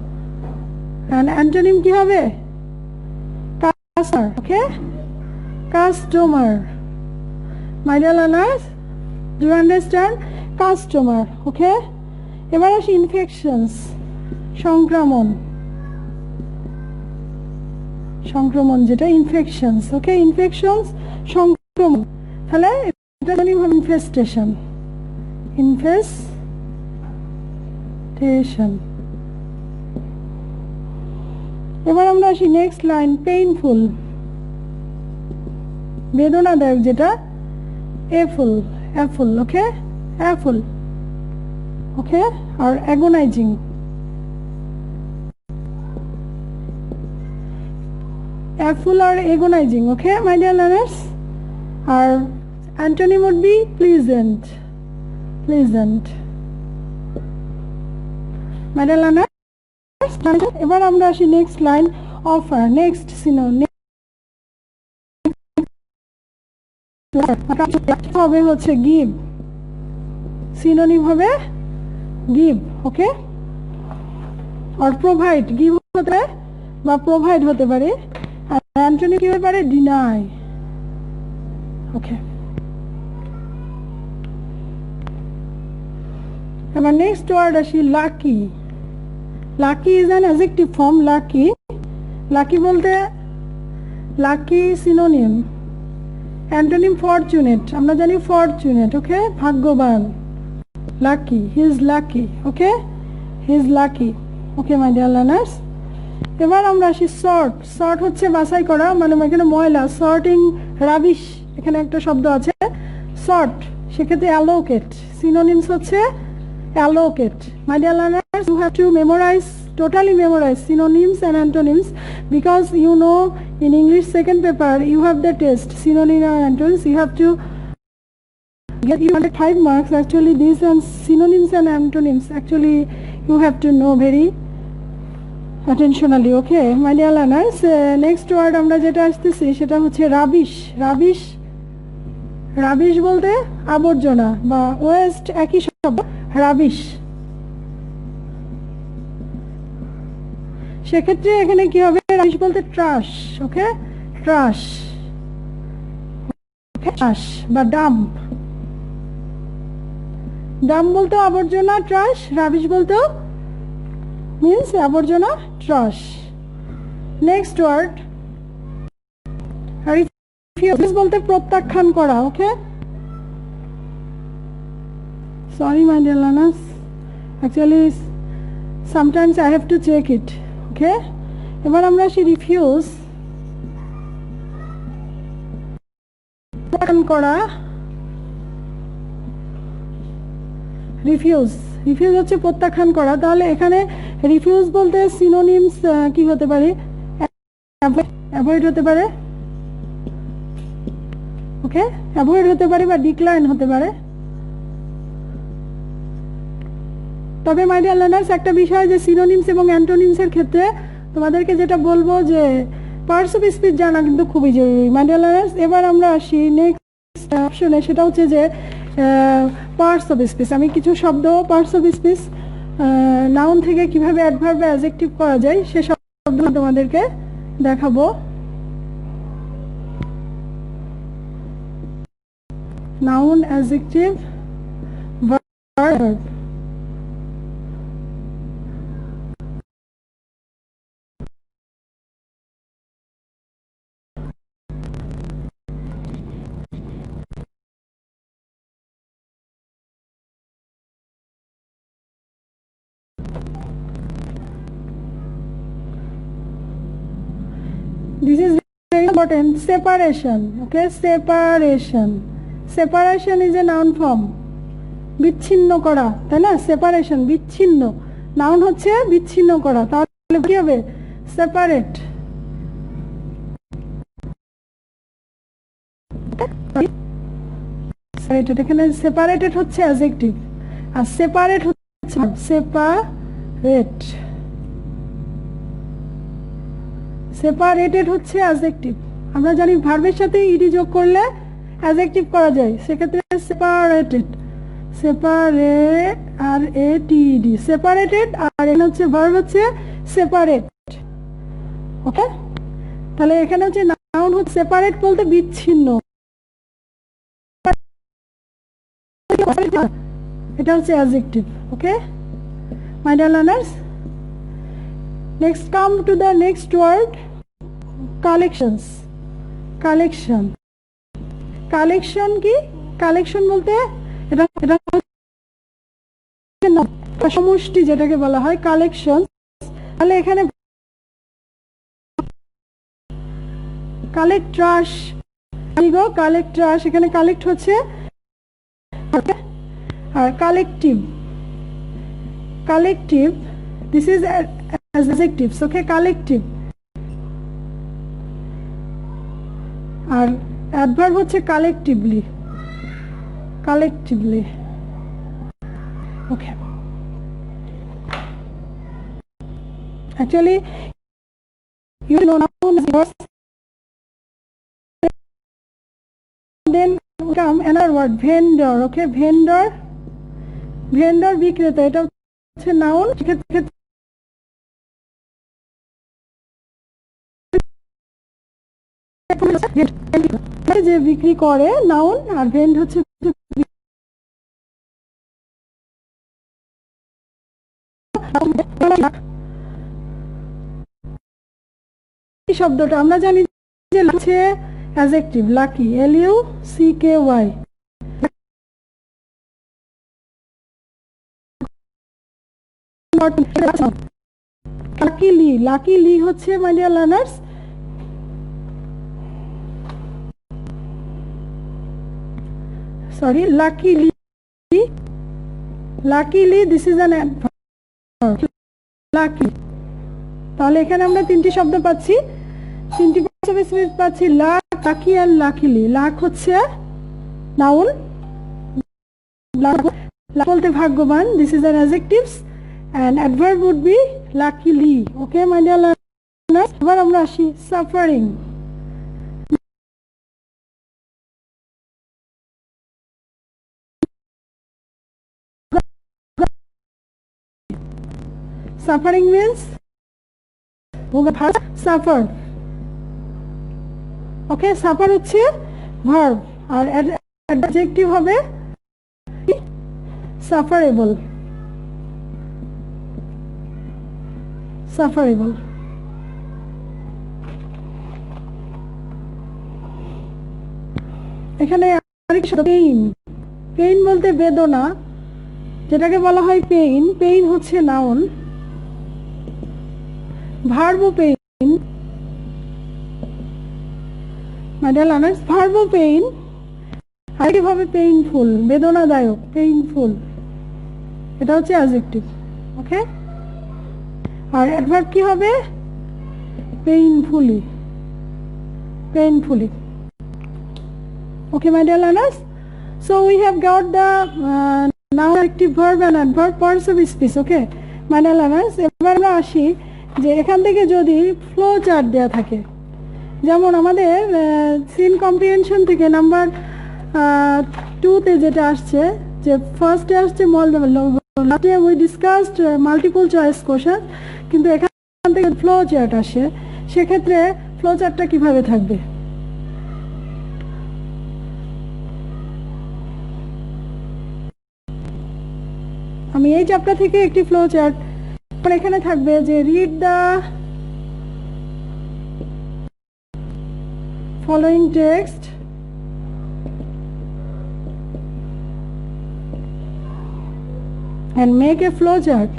and antonym কি হবে? customer. Okay, customer. My dear learners, do you understand? Customer. Okay, এবার আসি infections, সংক্রমণ, সংক্রমণ যেটা ইনফেকশনস। ওকে, ইনফেকশনস সংক্রমণ, তাহলে এটা জানি হবে ইনফেস্টেশন, ইনফেস্টেশন। এবার আমরা আসি নেক্সট লাইন, পেইনফুল, বেদনাদায়ক যেটা, এফুল, অ্যাফুল। ওকে, অ্যাফুল। ওকে, আর agonising, full or agonizing. Okay, my dear learners, our antonym would be pleasant. Pleasant. My dear learners, এবার আমরা আসি next line, offer. Next synonym হবে হচ্ছে গিভ, synonym হবে give. Okay, or provide, give হতে পারে বা প্রোভাইড হতে পারে। অ্যান্টোনিম কি হতে পারে? ডিনাই। ওকে, এবার নেক্সট ওয়ার্ড আসি lucky. Lucky is an adjective form. Lucky, lucky বলতে লাকি সিনোনিম। অ্যান্টোনিম ফরচুনেট, আমরা জানি ফরচুনেট। ওকে, ভাগ্যবান, lucky, he is lucky. Okay, he is lucky. Okay my dear learners, এবার আমরা আসি সর্ট। সর্ট হচ্ছে বাছাই করা, মানে এখানে ময়লা, সর্টিং রাবিশ, এখানে একটা শব্দ আছে সর্ট, সেক্ষেত্রে অ্যালোকেট। সিনোনিমস হচ্ছে allocate. My dear learners, you have to memorize, totally memorize synonyms and antonyms, because you know in English second paper you have the test synonyms and antonyms. You have to get 5 marks. Actually these and synonyms and antonyms actually you have to know very attentionally. Okay my dear learners, next word আমরা যেটা আসতেছি সেটা হচ্ছে rubbish. Rubbish, rubbish বলতে আবর্জনা বা West, একই শব্দ রাবিশ। সেক্ষেত্রে এখানে কি হবে? রাবিশ বলতে ট্রাশ। ওকে, ট্রাশ, ট্রাশ বা ডাম্প। ডাম্প বলতে আবর্জনা, ট্রাশ। রাবিশ বলতেও মিন্স আবর্জনা, ট্রাশ। নেক্সট ওয়ার্ড রিফিউজ বলতে প্রত্যাখ্যান করা। Okay, sorry my dear learners, actually sometimes I have to check it. Okay, এবার আমরা আসি রিফিউজ, প্রত্যাখ্যান করা। রিফিউজ, রিফিউজ হচ্ছে প্রত্যাখ্যান করা। তাহলে এখানে রিফিউজ বলতে সিনোনিমস কি হতে পারে? অ্যাভয়েড হতে পারে। ওকে, অ্যাভয়েড হতে পারে বা ডিক্লাইন হতে পারে। তবে মাই ডিয়ার লার্নার্স একটা বিষয় যে সিনোনিমস এবং অ্যান্টোনিমসের ক্ষেত্রে তোমাদেরকে যেটা বলবো যে পার্টস অফ স্পিচ জানা কিন্তু খুবই জরুরি মাই ডিয়ার লার্নার্স। এবার আমরা আসি নেক্সট অপশনে, সেটা হচ্ছে যে পার্টস অফ স্পিচ। আমি কিছু শব্দ পার্টস অফ স্পিচ নাউন থেকে কিভাবে অ্যাডভার্ব বা অ্যাডজেক্টিভ করা যায় সে শব্দ তোমাদেরকে দেখাবো। Noun, adjective, verb. This is very important. Separation. Okay, separation. Separation is a noun form. বিচ্ছিন্ন করা, তাই না? সেপারেশন বিচ্ছিন্ন, নাউন হচ্ছে বিচ্ছিন্ন করা, তাহলে কি হবে? সেপারেট। এখানে সেপারেটেড হচ্ছে অ্যাডজেক্টিভ আর সেপারেট হচ্ছে সেপারেট। সেপারেটেড হচ্ছে অ্যাডজেক্টিভ। আমরা জানি ভার্বের সাথে ইডি যোগ করলে অ্যাডজেক্টিভ করা যায়, সেক্ষেত্রে সেপারেটেড, সেপারেট আর এটিডি, সেপারেটেড। আর এখানে হচ্ছে ভার্ব হচ্ছে সেপারেট। ওকে, তাহলে এখানে হচ্ছে নাউন হচ্ছে সেপারেট বলতে বিচ্ছিন্ন, এটা হচ্ছে adjective. Okay my dear learners, next come to the next word, collections. Collection. Collection কি? Collection বলতে এটা সমষ্টি যেটাকে বলা হয় কালেকশন। তাহলে এখানে কালেক্ট ট্রাশ, কালেক্ট ট্রাশ, এখানে কালেক্ট হচ্ছে আর collective, collective, this is adjectives. Okay, collective. আর অ্যাডভার্ব হচ্ছে collectively, collectively. Okay, actually you know noun is yours, then come another word, vendor. Okay, vendor, vendor বিক্রেতা, এটা হচ্ছে নাউন। যে বিক্রি করে নাউন, আর ভেন্ড হচ্ছে শব্দটা আমরা জানি যে হচ্ছে adjective, lucky, LUCKY। Luckily, luckily হচ্ছে my dear learners sorry, luckily, luckily this is an adverb, lucky। তাহলে এখানে আমরা তিনটি শব্দ পাচ্ছি, তিনটি পাচ্ছি, লাক, লাকি আর লাকিলি। লাক হচ্ছে নাউন, লাক বলতে ভাগ্যবান, this is an adjectives, and adverb would be luckily. Okay my dear learners, এবার আমরা আসি suffering. Suffering means suffer. Okay, suffer হচ্ছে verb আর adjective হবে sufferable, sufferable. এখানে আরেক শব্দ পেইন, পেইন বলতে বেদনা, যেটাকে বলা হয় পেইন, পেইন হচ্ছে noun, verb pain, my dear learners, verb pain, আরেকভাবে পেইনফুল, বেদনাদায়ক, পেইনফুল, এটা হচ্ছে অ্যাডজেক্টিভ। ওকে, আর অ্যাডভার্ব কি হবে? Painfully, painfully. Okay my dear learners, so we have got the noun একটি verb and adverb parts of speech. Okay মানে learners, এবার আমরা আসি যে এখান থেকে যদি ফ্লো চার্ট দেওয়া থাকে, যেমন আমাদের সিন কম্প্রিহেনশন থেকে নাম্বার 2-তে যেটা আসছে, যে ফার্স্টে আসছে লাস্টে we discussed multiple choice question, কিন্তু এখান থেকে ফ্লো চার্ট আসে, সেক্ষেত্রে ফ্লো চার্টটা কীভাবে থাকবে? আমি এই চ্যাপ্টার থেকে একটি ফ্লো চার্ট, এখানে থাকবে যে read the following text and make a flow chart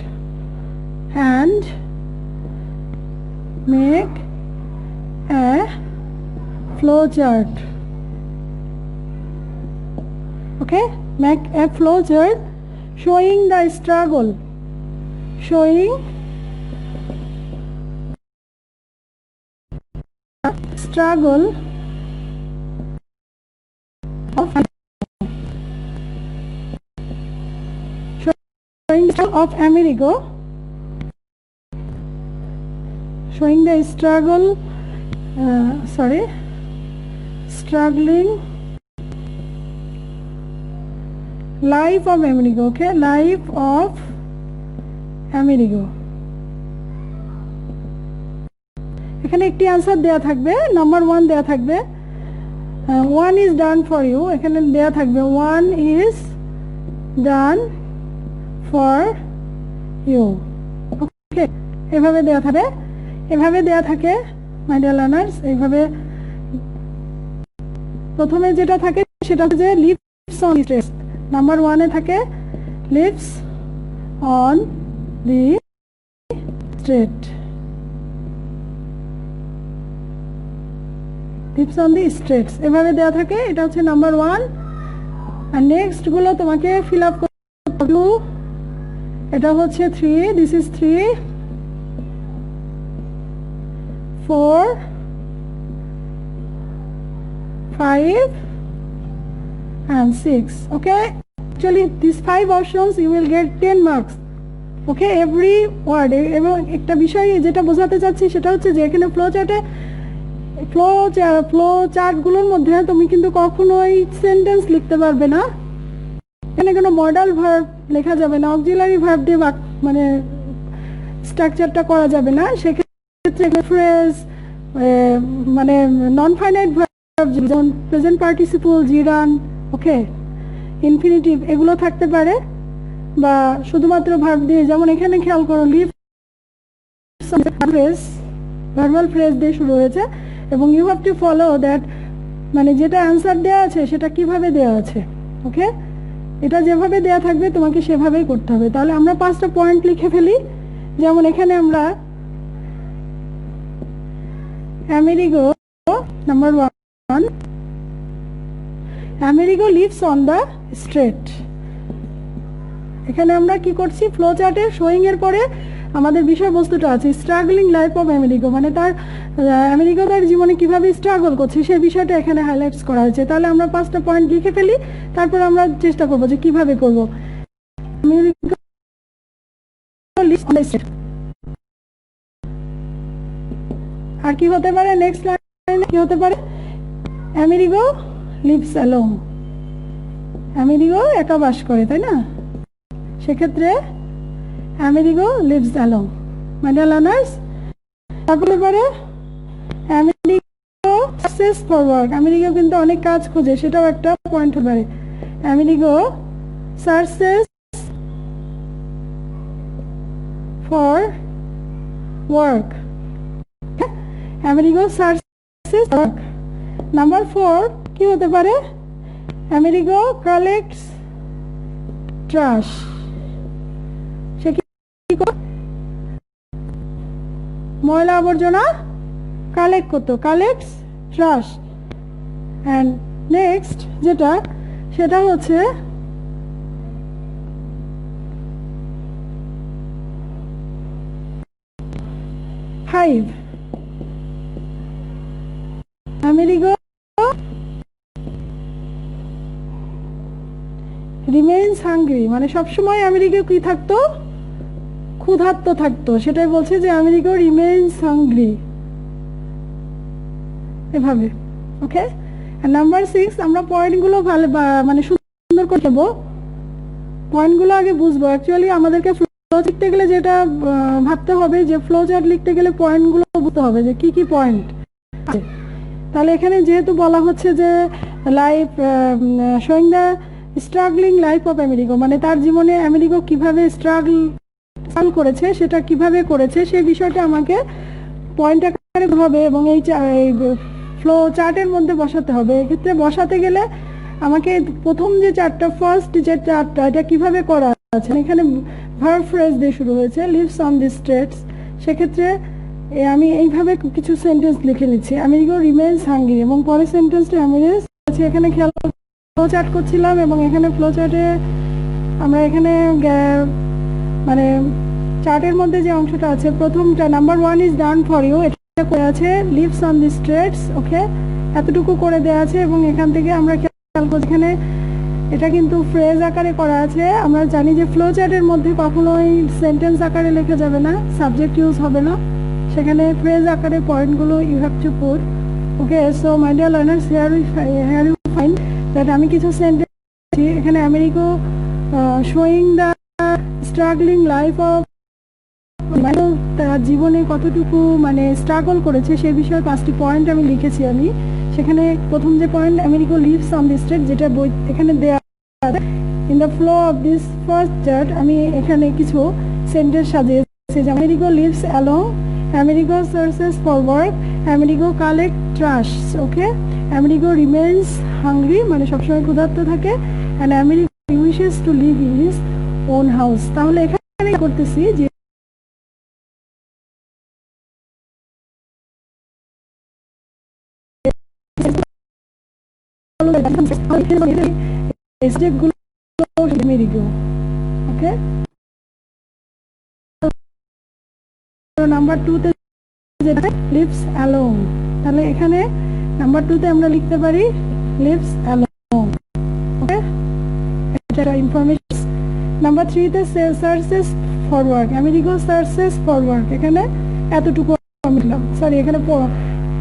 and make a flow chart. Okay, make a flow chart showing the struggle of Amerigo, showing the struggling life of Amerigo. Okay, life of Amerigo. এখানে একটি answer দেয়া থাকবে, number 1 দেয়া থাকবে, 1 is done for you, এখানে দেয়া থাকবে 1 is done for you. ওকে, এভাবে দেয়া থাকে মাই ডিয়ার লার্নার্স। এইভাবে প্রথমে যেটা থাকে সেটা হচ্ছে যে লিভস অন স্ট্রেস, নাম্বার 1-এ থাকে lives on the street, lives on the streets, এভাবে দেওয়া থাকে। এটা হচ্ছে নাম্বার 1। আর নেক্সট গুলো তোমাকে ফিল আপ করতে হবে। এটা হচ্ছে 3, this is 3, 4, 5 and 6. Okay, actually these 5 options you will get 10 marks. Okay, every word। এবং একটা বিষয় যেটা বোঝাতে চাচ্ছি সেটা হচ্ছে যে এখানে ফ্লো চার্টগুলোর মধ্যে তুমি কিন্তু কখনোই সেন্টেন্স লিখতে পারবে না, এখানে কোনো মডাল ভার্ব লেখা যাবে না, অক্সিলারি ভার্ব দিয়ে মানে স্ট্রাকচারটা করা যাবে না। সেক্ষেত্রে ফ্রেজ মানে নন ফাইনাইট ভার্ব যেমন প্রেজেন্ট পার্টিসিপল, জিরান, ওকে, ইনফিনিটিভ এগুলো থাকতে পারে, বা শুধুমাত্র ভার্ব দিয়ে, যেমন এখানে খেয়াল করো লিভ ফ্রেজ, ভার্বাল ফ্রেজ দিয়ে শুরু হয়েছে, এবং you have to follow that, মানে যেটা অ্যান্সার দেওয়া আছে সেটা কিভাবে দেওয়া আছে। ওকে, এটা যেভাবে দেওয়া থাকবে তোমাকে সেভাবেই করতে হবে। তাহলে আমরা 5টা পয়েন্ট লিখে ফেলি। যেমন এখানে আমরা Amerigo, number 1, Amerigo leaves on the straight. এখানে আমরা কি করছি, ফ্লো চার্টের শোয়িং এর পরে আমাদের বিষয়বস্তুটা আছে স্ট্রাগলিং লাইফ অফ আমেরিগো, মানে আমেরিগো তার জীবনে কিভাবে স্ট্রাগল করছে সেই বিষয়টা এখানে হাইলাইটস করা হয়েছে। তাহলে আমরা 5টা পয়েন্ট লিখে ফেলি, তারপর আমরা চেষ্টা করবো যে কিভাবে করব। আর কি হতে পারে, নেক্সট লাইনে কি হতে পারে, আমেরিগো লিভস অ্যালোন, আমেরিগো একা বাস করে, তাই না? সেক্ষেত্রে আমেরিগো লিভস অ্যালোন। মাই ডিয়ার লার্নার্স, তারপরে পরে Amerigo searches for work, Amerigo কিন্তু অনেক কাজ খোঁজে, সেটাও একটা পয়েন্ট হতে পারে। Amerigo searches for work, Amerigo searches work. Number 4 কি হতে পারে, আমেরিগো কালেক্টস ট্রাশ, সে কি ময়লা আবর্জনা কালেক্ট করতো, কালেক্টস ট্রাশ। অ্যান্ড নেক্সট যেটা সেটা হচ্ছে ফাইভ, আমেরিগো রিমেইনস হাংরি মানে সবসময় আমেরিকা কি থাকতো, ক্ষুধার্ত থাকতো, সেটাই বলছে যে আমেরিকা রিমেইনস হাংরি, এভাবে। ওকে, নাম্বার 6 আমরা পয়েন্টগুলো ভালো মানে সুন্দর করে দেবো, পয়েন্টগুলো আগে বুঝবো। অ্যাকচুয়ালি আমাদেরকে ফ্লো লিখতে গেলে যেটা ভাবতে হবে যে ফ্লো চার্ট লিখতে গেলে পয়েন্টগুলো বুঝতে হবে যে কি কি পয়েন্ট আছে। তাহলে এখানে যেহেতু বলা হচ্ছে যে life showing the struggling life of America, মানে তার জীবনে আমেরিকা কিভাবে স্ট্রাগল করেছে, সেটা কিভাবে করেছে সেই বিষয়টা আমাকে পয়েন্ট আকারে হবে এবং এই ফ্লো চার্টের মধ্যে বসাতে হবে। এক্ষেত্রে বসাতে গেলে আমাকে প্রথম যে চার্টটা, ফার্স্ট যে চার্টটা, এটা কিভাবে করা আছে, এখানে ভার্ব ফ্রেজ দিয়ে শুরু হয়েছে, লিভস অন দি স্ট্রেটস। সেক্ষেত্রে আমি এইভাবে কিছু সেন্টেন্স লিখে নিচ্ছি, আমেরিকা রিমেইনস হাঙ্গরি, এবং পরের সেন্টেন্সটা আমেরিকা আছে। এখানে খেয়াল ফ্লো চার্ট করছিলাম এবং এখানে ফ্লো চার্টে আমরা এখানে মানে চার্টের মধ্যে যে অংশটা আছে, প্রথমটা number 1 is done for you, এটা করে আছে লিভস অন দি স্ট্রেটস। ওকে, এতটুকু করে দেওয়া আছে এবং এখান থেকে আমরা খেয়াল করছি এখানে এটা কিন্তু ফ্রেজ আকারে করা আছে। আমরা জানি যে ফ্লো চার্টের মধ্যে কখনোই সেন্টেন্স আকারে লেখা যাবে না, সাবজেক্ট ইউজ হবে না, সেখানে ফ্রেজ আকারে পয়েন্টগুলো you have to put. Okay, so my dear learners, here you find that আমি কিছু সেন্টেন্স এখানে America showing the struggling life of, তার জীবনে কতটুকু মানে স্ট্রাগল করেছে সেই বিষয়ে 5টি পয়েন্ট আমি লিখেছি। আমি সেখানে প্রথম যে point America lives on the street, যেটা বই এখানে দেয়া আছে in the flow of this first chart, আমি এখানে কিছু সেন্টেন্স সাজিয়েছি যে America lives along, America searches for work, America collect trash. Okay, America remains hungry মানে সবসময় ক্ষুধার্ত থাকে, and America wishes to live in his own house. তাহলে এখানে করতেছি যে ওকে, নাম্বার 2 তে যেটা লিভস অ্যালোং, তাহলে এখানে নাম্বার 2 তে আমরা লিখতে পারি লিভস অ্যালোং। ওকে, এটা ইনফরমেশন। নাম্বার 3 তে searches for work, America searches for work, এখানে এতটুকু আমি লিখলাম। সরি, এখানে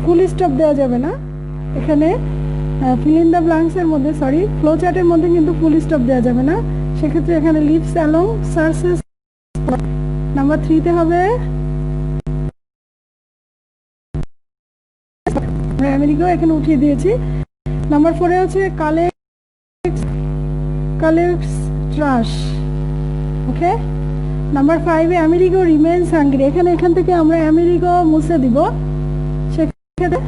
ফুল স্টপ দেওয়া যাবে না, এখানে ফিল ইন দ্য ব্ল্যাঙ্কস এর মধ্যে, সরি ফ্লো চার্টের মধ্যে কিন্তু ফুল স্টপ দেওয়া যাবে না, সেক্ষেত্রে এখানে লিভস অ্যালং সার্চেস। নাম্বার 3 তে হবে আমেরিকা, এখানে উঠিয়ে দিয়েছি। নাম্বার 4 এ হচ্ছে কালেক্টস ট্রাশ। ওকে, নাম্বার 5 এ আমেরিকা রিমেইনস হাংরি, এখান থেকে আমরা আমেরিকা মুছে দিব, সেক্ষেত্রে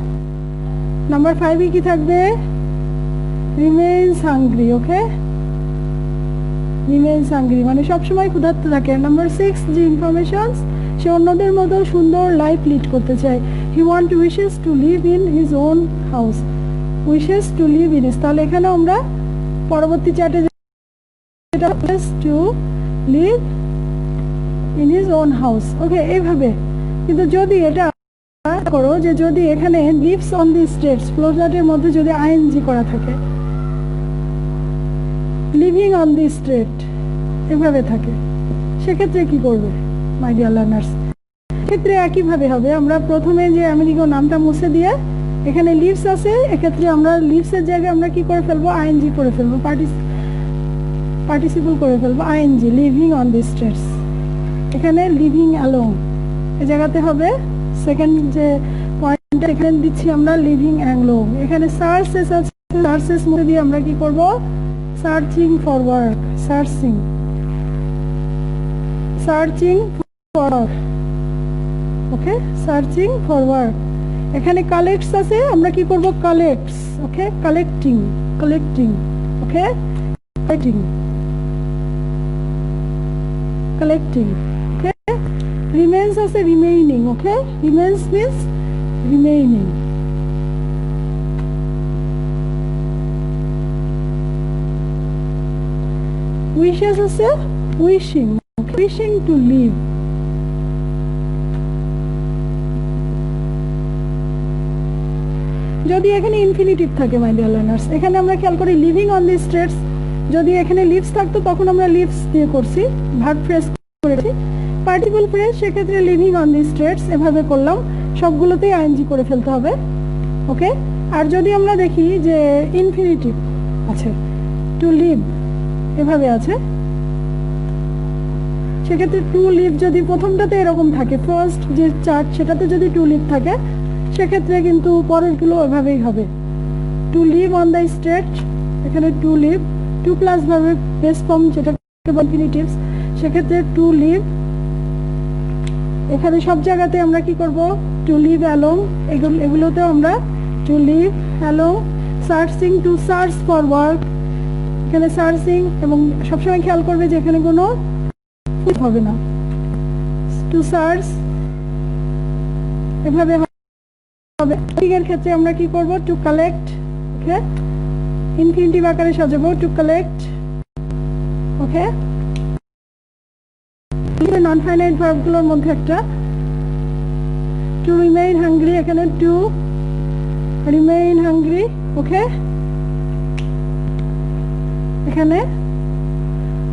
নাম্বার 5 এ কি থাকবে, রিমেইনস হাংরি। ওকে, রিমেইনস হাংরি মানে সবসময় ক্ষুধার্ত থাকে। নাম্বার 6 যে ইনফরমেশনস, সে অন্যদের মতো সুন্দর লাইফ লিড করতে চায়, he wishes to live in his own house, wishes to live in his, তাহলে এখানে আমরা পরবর্তী চার্টে যেটা to live in his own house. Okay, এইভাবে। কিন্তু যদি এটা করো যে যদি এখানে lives on the streets flow চার্টের মধ্যে যদি আইএনজি করা থাকে, লিভিং অন দি স্ট্রেট এভাবে থাকে, সেক্ষেত্রে কি করবে মাই ডিয়ার লার্নার্স? ক্ষেত্রে একইভাবে হবে, আমরা প্রথমে যে আমেরিকা নামটা মুছে দিয়ে এখানে লিভস আছে, এক্ষেত্রে আমরা লিভসের জায়গায় আমরা কি করে ফেলবো, আইএনজি করে ফেলবো, পার্টিসিপল করে ফেলবো, আইএনজি, লিভিং অন দি স্ট্রেটস। এখানে লিভিং অ্যালোং এই জায়গাতে হবে। সেকেন্ড যে পয়েন্টটা এখানে দিচ্ছি আমরা লিভিং অ্যালোং, এখানে সার্চেস আছে, সার্চেস মধ্যে দিয়ে আমরা কি করব, searching for work, searching for work. Okay, searching for work. এখানে কালেক্টস আছে, আমরা কি করব, কালেক্টস। ওকে, কালেক্টিং। ওকে, কালেক্টিং। ওকে, রিমেইনস আছে, রিমেইনিং। ওকে, রিমেইনস মিন্স রিমেইনিং। উইশেস আছে, উইশিং, উইশিং টু লিভ। যদি এখানে ইনফিনিটিভ থাকে মাই ডিয়ার লার্নার্স, এখানে আমরা খেয়াল করি লিভিং অন দি স্ট্রেটস যদি এখানে লিভস থাকতো তখন আমরা লিভস দিয়ে করছি, ভার্ব ফ্রেজ করেছি। পার্টিসিপল ফ্রেজ সেক্ষেত্রে লিভিং অন দি স্ট্রিটস এভাবে করলাম, সবগুলোতেই আইএনজি করে ফেলতে হবে। ওকে, আর যদি আমরা দেখি যে ইনফিনিটিভ আছে, টু লিভ এভাবে আছে, সেক্ষেত্রে টু লিভ যদি প্রথমটাতে এরকম থাকে, ফার্স্ট যে চার্ট সেটাতে যদি টু লিভ থাকে সেক্ষেত্রে কিন্তু পরেরগুলো এভাবেই হবে। To live on the street, এখানে টু লিভ, টু প্লাস ভার্বের বেস ফর্ম যেটা ইনফিনিটিভস, সেক্ষেত্রে টু লিভ। এখানে সব জায়গাতে আমরা কি করব, টু লিভ অ্যালোং, এগুলোতেও আমরা to live along. Searching, to search for work, এখানে সার্চিং, এবং সবসময় খেয়াল করবে যে এখানে কোনো হবে না, টু সার্চ এভাবে হবে। এর ক্ষেত্রে আমরা কি করব, টু কালেক্ট, ওকে, ইনফিনিটিভ আকারে সাজাবো, to collect. Okay, non finite ভার্বগুলোর মধ্যে একটা টু রিমেইন হাংরি, এখানে টু রিমেইন হাংরি। ওকে, এখানে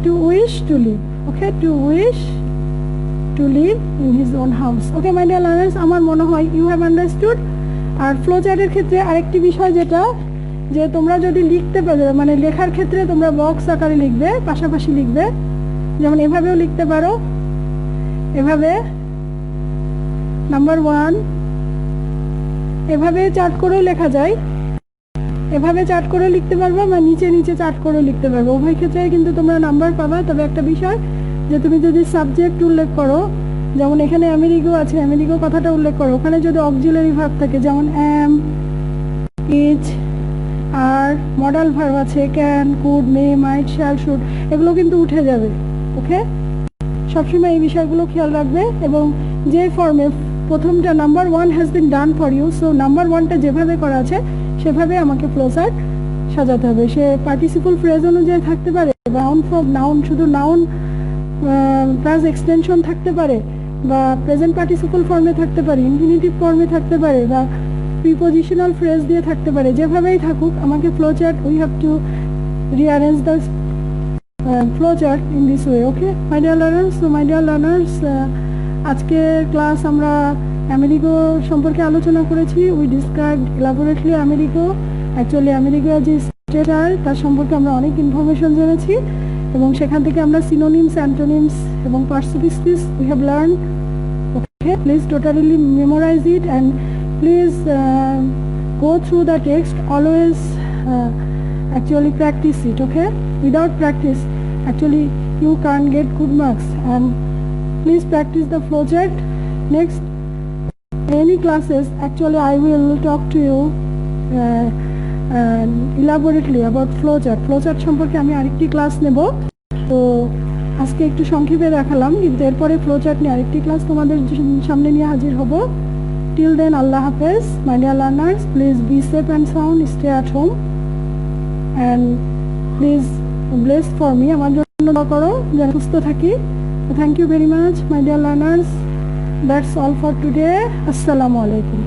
to wish to live, okay, to wish to live in his own house. Okay my dear learners, আমার মনে হয় ইউ হ্যাভ আন্ডারস্টুড। আর flow চার্টের ক্ষেত্রে আরেকটি বিষয় যেটা, যে তোমরা যদি লিখতে পারো, মানে লেখার ক্ষেত্রে তোমরা বক্স আকারে লিখবে, পাশাপাশি লিখবে, যেমন এভাবেও লিখতে পারো, এভাবে নাম্বার 1, এভাবে চার্ট করেও লেখা যায়, এভাবে চার্ট করে লিখতে পারবা, বা নিচে নিচে চার্ট করে লিখতে পারবে, উভয় ক্ষেত্রে কিন্তু তোমরা নাম্বার পাবা। তবে একটা বিষয়, যে তুমি যদি সাবজেক্ট উল্লেখ করো, যেমন এখানে আমেরিগো আছে, আমেরিগো কথাটা উল্লেখ করো, ওখানে যদি অক্সিলারি ভার্ব থাকে, যেমন অ্যাম, ইজ, আর মডাল ভার্ব আছে can, could, may, might, shall, should, এগুলো কিন্তু উঠে যাবে। ওকে, সবসময় এই বিষয়গুলো খেয়াল রাখবে। এবং যে ফর্মে প্রথমটা number 1 has been done for you, so number 1টা যেভাবে করা আছে সেভাবে আমাকে ফ্লো চার্ট সাজাতে হবে। সে পার্টিসিপল ফ্রেজ অনুযায়ী থাকতে পারে, বা নাউন ফর্ম, নাউন শুধু নাউন প্লাস এক্সটেনশন থাকতে পারে, বা প্রেজেন্ট পার্টিসিপল ফর্মে থাকতে পারে, ইনফিনিটিভ ফর্মে থাকতে পারে, বা প্রিপোজিশনাল ফ্রেজ দিয়ে থাকতে পারে। যেভাবেই থাকুক আমাকে flow chart, we have to rearrange the flow chart in this way. Okay my dear learners, so my dear learners, আজকের ক্লাস আমরা আমেরিগো সম্পর্কে আলোচনা করেছি। We described elaborately Amerigo. Actually Amerigo যে স্টেট তার সম্পর্কে আমরা অনেক ইনফরমেশন জেনেছি, এবং সেখান থেকে আমরা সিনোনিমস, অ্যান্টোনিমস এবং পার্সিপিসিস we have learn. Okay, please totally memorise it, and please go through the text, always actually practice it. Okay, without practice actually you can't get good marks, and please practice the flowchart. Next any classes actually I will talk to you elaborately about flowchart সম্পর্কে আমি আরেকটি class নেব। তো আজকে একটু সংক্ষেপে দেখালাম, কিন্তু এরপরে flowchart নিয়ে আরেকটি ক্লাস তোমাদের সামনে নিয়ে হাজির হব। Till then, Allah Hafiz, my dear learners. Please be safe and sound. Stay at home, and please bless for me. আমার জন্য দোয়া করো যেন সুস্থ থাকি। Thank you very much, my dear learners. That's all for today. Assalamu alaikum.